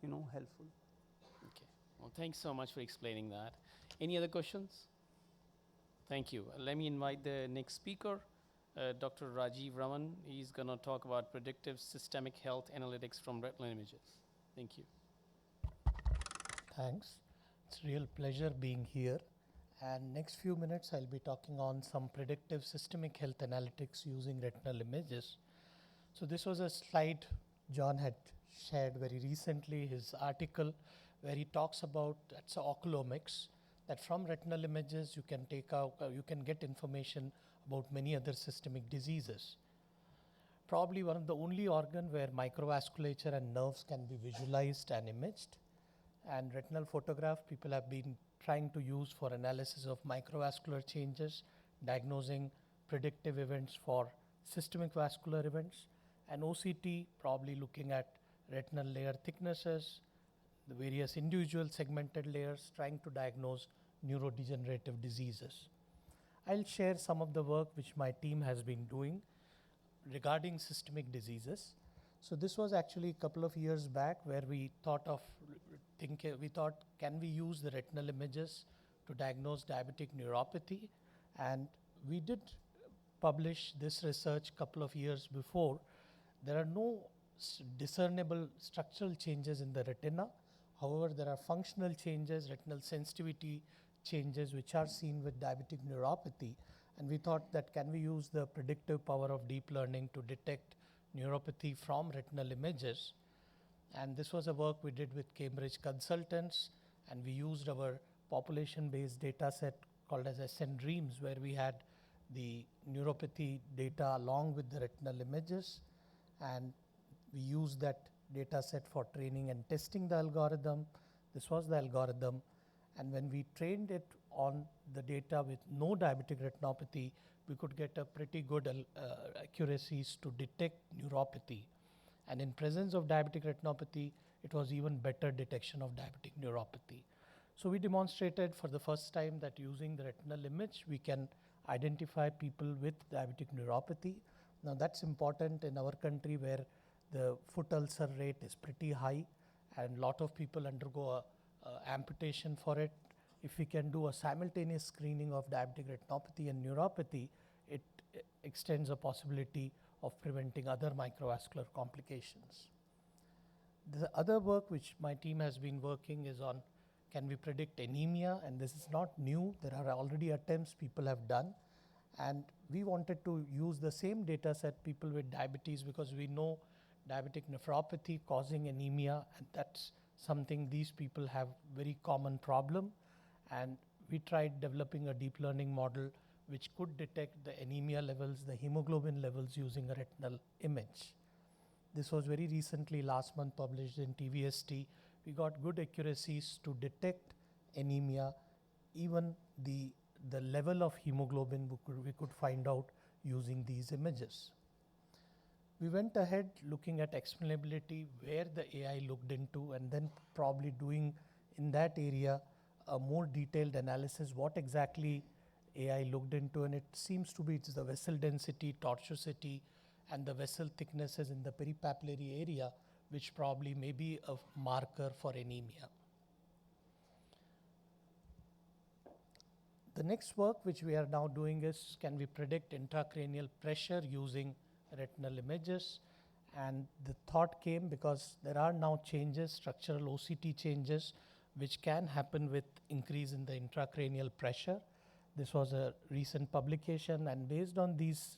helpful. Okay. Well, thanks so much for explaining that. Any other questions? Thank you. Let me invite the next speaker, Dr. Rajiv Raman. He's going to talk about predictive systemic health analytics from retinal images. Thank you. Thanks. It's a real pleasure being here. And next few minutes, I'll be talking on some predictive systemic health analytics using retinal images. So this was a slide John had shared very recently, his article, where he talks about, that's oculomics, that from retinal images you can take out, you can get information about many other systemic diseases. Probably one of the only organ where microvasculature and nerves can be visualized and imaged. And retinal photograph people have been trying to use for analysis of microvascular changes, diagnosing predictive events for systemic vascular events, and OCT probably looking at retinal layer thicknesses, the various individual segmented layers, trying to diagnose neurodegenerative diseases. I'll share some of the work which my team has been doing regarding systemic diseases. So this was actually a couple of years back where we thought, can we use the retinal images to diagnose diabetic neuropathy? And we did publish this research a couple of years before. There are no discernible structural changes in the retina. However, there are functional changes, retinal sensitivity changes, which are seen with diabetic neuropathy. And we thought that can we use the predictive power of deep learning to detect neuropathy from retinal images. And this was a work we did with Cambridge consultants, and we used our population-based data set called as Ascend Dreams, where we had the neuropathy data along with the retinal images, and we used that data set for training and testing the algorithm. This was the algorithm, and when we trained it on the data with no diabetic retinopathy, we could get a pretty good accuracies to detect neuropathy. And in presence of diabetic retinopathy, it was even better detection of diabetic neuropathy. So we demonstrated for the first time that using the retinal image, we can identify people with diabetic neuropathy. Now that's important in our country where the foot ulcer rate is pretty high and a lot of people undergo amputation for it. If we can do a simultaneous screening of diabetic retinopathy and neuropathy, it extends a possibility of preventing other microvascular complications. The other work which my team has been working is on, can we predict anemia? And this is not new. There are already attempts people have done. And we wanted to use the same data set, people with diabetes, because we know diabetic nephropathy causing anemia, and that's something these people have very common problem. And we tried developing a deep learning model which could detect the anemia levels, the hemoglobin levels using a retinal image. This was very recently, last month, published in TVST. We got good accuracies to detect anemia, even the level of hemoglobin we could find out using these images. We went ahead looking at explainability, where the AI looked into, and then probably doing in that area a more detailed analysis, what exactly AI looked into, and it seems to be it's the vessel density, tortuosity, and the vessel thicknesses in the peripapillary area, which probably may be a marker for anemia. The next work which we are now doing is, can we predict intracranial pressure using retinal images? And the thought came because there are now changes, structural OCT changes, which can happen with increase in the intracranial pressure. This was a recent publication, and based on these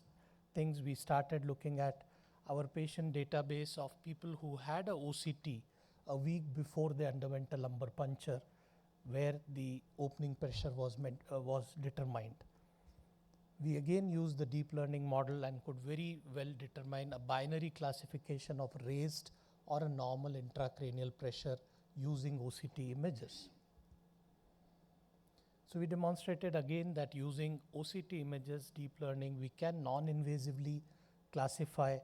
things, we started looking at our patient database of people who had a OCT a week before they underwent a lumbar puncture, where the opening pressure was determined. We again used the deep learning model and could very well determine a binary classification of raised or a normal intracranial pressure using OCT images. So we demonstrated again that using OCT images, deep learning, we can non-invasively classify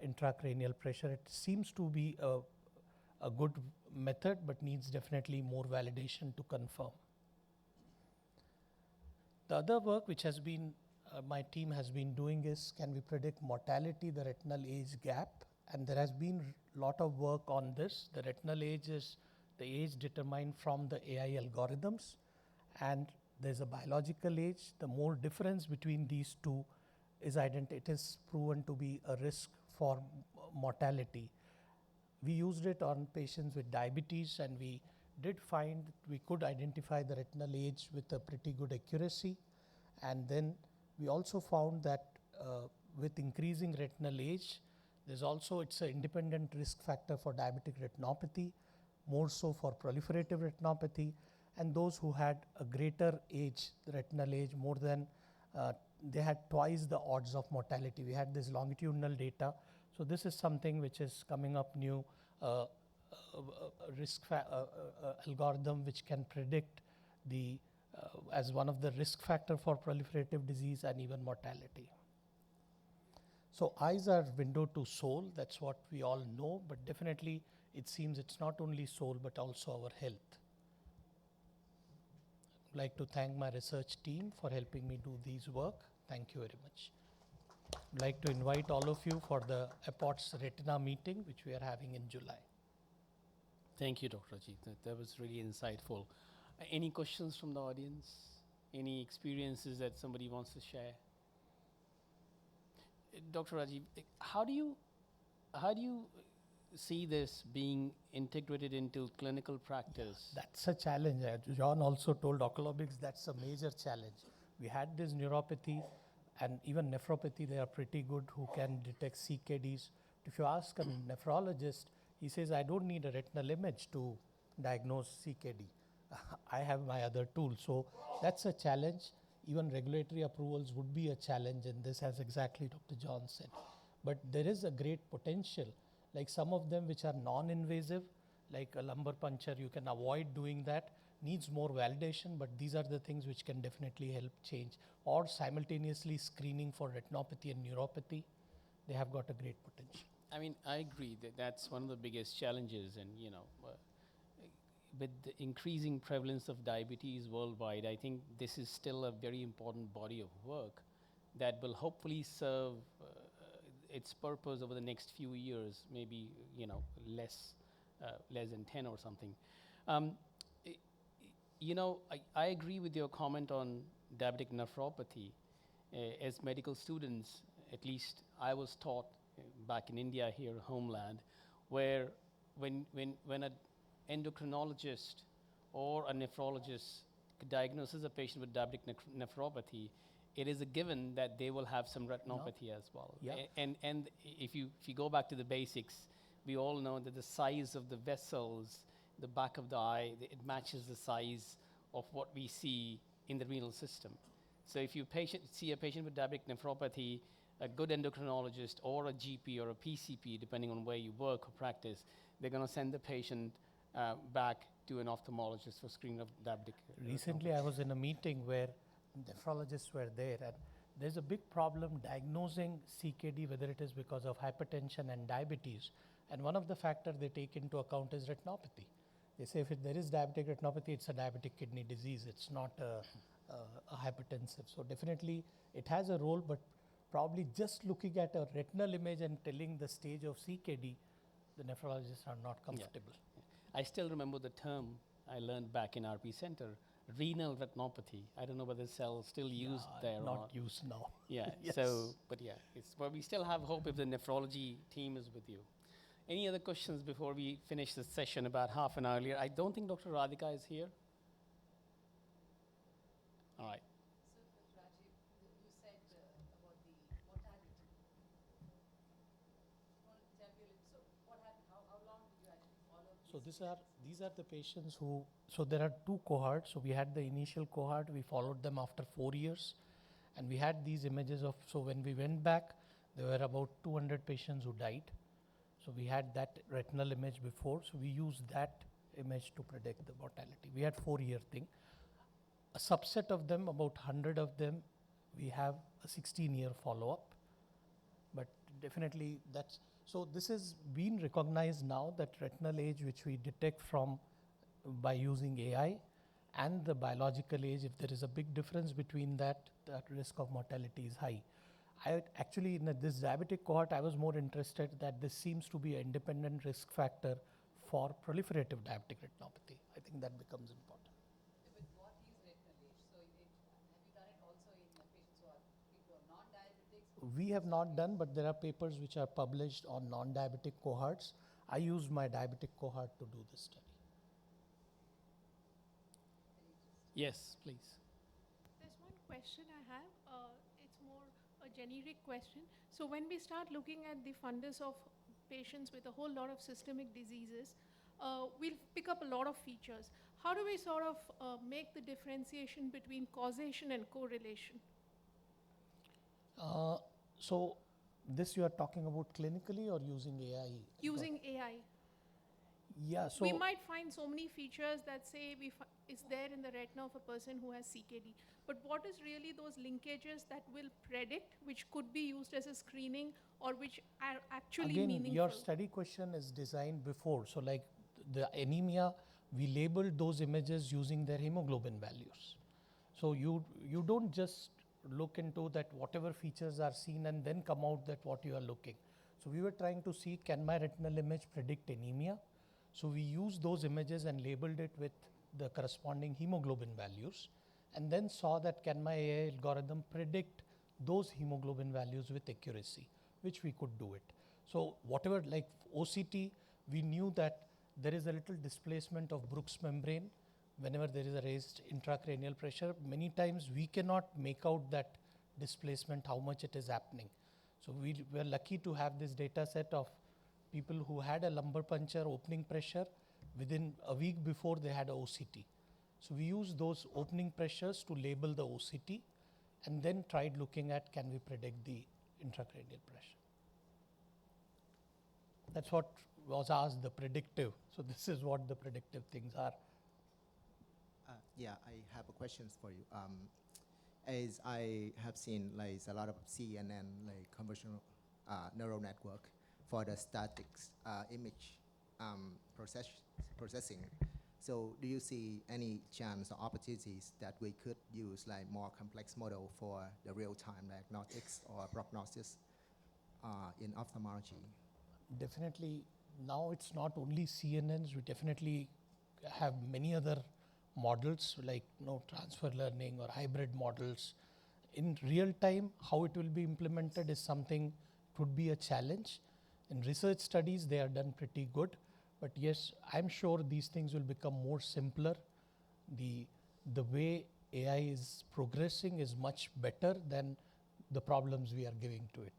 intracranial pressure. It seems to be a good method, but needs definitely more validation to confirm. The other work which has been, my team has been doing is, can we predict mortality, the retinal age gap? And there has been a lot of work on this. The retinal age is the age determined from the AI algorithms, and there's a biological age. The more difference between these two is it is proven to be a risk for mortality. We used it on patients with diabetes, and we did find we could identify the retinal age with a pretty good accuracy. And then we also found that with increasing retinal age, there's also, it's an independent risk factor for diabetic retinopathy, more so for proliferative retinopathy, and those who had a greater age, the retinal age, more than, they had twice the odds of mortality. We had this longitudinal data. So this is something which is coming up new, algorithm which can predict the, as one of the risk factor for proliferative disease and even mortality. So eyes are window to soul, that's what we all know, but definitely it seems it's not only soul but also our health. I'd like to thank my research team for helping me do these work. Thank you very much. I'd like to invite all of you for the APOTS Retina meeting, which we are having in July. Thank you, Dr. Ajit. That was really insightful. Any questions from the audience? Any experiences that somebody wants to share? Dr. Ajit, how do you see this being integrated into clinical practice? That's a challenge. John also told Ophthalmics that's a major challenge. We had this neuropathy and even nephropathy, they are pretty good who can detect CKDs. If you ask a nephrologist, he says, I don't need a retinal image to diagnose CKD. I have my other tools. So that's a challenge. Even regulatory approvals would be a challenge in this, as exactly Dr. John said. But there is a great potential, like some of them which are non-invasive, like a lumbar puncture, you can avoid doing that, needs more validation, but these are the things which can definitely help change. Or simultaneously screening for retinopathy and neuropathy, they have got a great potential. I mean, I agree that that's one of the biggest challenges, and with the increasing prevalence of diabetes worldwide, I think this is still a very important body of work that will hopefully serve its purpose over the next few years, maybe less than 10 or something. I agree with your comment on diabetic nephropathy, as medical students, at least I was taught back in India here, homeland, where when an endocrinologist or a nephrologist diagnoses a patient with diabetic nephropathy, it is a given that they will have some retinopathy as well. Yeah. And if you go back to the basics, we all know that the size of the vessels, the back of the eye, it matches the size of what we see in the renal system. So if you see a patient with diabetic nephropathy, a good endocrinologist or a GP or a PCP, depending on where you work or practice, they're going to send the patient back to an ophthalmologist for screening of diabetic. Recently, I was in a meeting where nephrologists were there, and there's a big problem diagnosing CKD, whether it is because of hypertension and diabetes. And one of the factors they take into account is retinopathy. They say if there is diabetic retinopathy, it's a diabetic kidney disease. It's not a hypertensive. So definitely it has a role, but probably just looking at a retinal image and telling the stage of CKD, the nephrologists are not comfortable. I still remember the term I learned back in RP Center, renal retinopathy. I don't know whether cells still used there or Not used now. Yeah. Yes. But we still have hope if the nephrology team is with you. Any other questions before we finish this session about half an hour earlier? I don't think Dr. Radhika is here. All right. So, Rajiv, you said about the mortality. Want to tell me a little, so what happened? How long did you actually follow? So these are the patients who, so there are two cohorts. So we had the initial cohort, we followed them after 4 years, and we had these images of, so when we went back, there were about 200 patients who died. So we had that retinal image before, so we used that image to predict the mortality. We had 4-year thing. A subset of them, about 100 of them, we have a 16-year follow-up. But definitely that's, so this is being recognized now that retinal age, which we detect from by using AI, and the biological age, if there is a big difference between that, that risk of mortality is high. I actually, in this diabetic cohort, I was more interested that this seems to be an independent risk factor for proliferative diabetic retinopathy. I think that becomes important. But what is retinal age? So, have you done it also in patients who are people who are non-diabetics? We have not done, but there are papers which are published on non-diabetic cohorts. I used my diabetic cohort to do this study. Yes, please. There's one question I have. It's more a generic question. So when we start looking at the fundus of patients with a whole lot of systemic diseases, we'll pick up a lot of features. How do we sort of make the differentiation between causation and correlation? So this you are talking about clinically or using AI? Using AI. Yeah, so We might find so many features that say is there in the retina of a person who has CKD. But what is really those linkages that will predict, which could be used as a screening or which are actually again, meaningful? your study question is designed before. So like the anemia, we labeled those images using their hemoglobin values. So you don't just look into that whatever features are seen and then come out that what you are looking. So we were trying to see, can my retinal image predict anemia? So we used those images and labeled it with the corresponding hemoglobin values, and then saw that can my AI algorithm predict those hemoglobin values with accuracy, which we could do it. So whatever, like OCT, we knew that there is a little displacement of Brooks membrane whenever there is a raised intracranial pressure. Many times we cannot make out that displacement, how much it is happening. So we were lucky to have this data set of people who had a lumbar puncture opening pressure. Within a week before, they had a OCT. So we used those opening pressures to label the OCT and then tried looking at can we predict the intracranial pressure. That's what was asked, the predictive. So this is what the predictive things are. Yeah, I have a questions for you. As I have seen, like a lot of CNN, like convolutional neural network for the statics image processing. So do you see any chance or opportunities that we could use like more complex model for the real-time diagnostics or prognosis in ophthalmology? Definitely, now it's not only CNNs, we definitely have many other models like transfer learning or hybrid models. in real time, how it will be implemented is something could be a challenge. In research studies, they are done pretty good. But yes, I'm sure these things will become more simpler. The way AI is progressing is much better than the problems we are giving to it.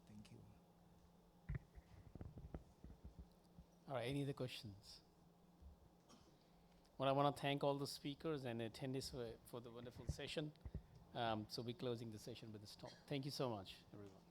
Thank you. All right, any other questions? Well, I want to thank all the speakers and attendees for the wonderful session. So we're closing the session with this talk. Thank you so much, everyone.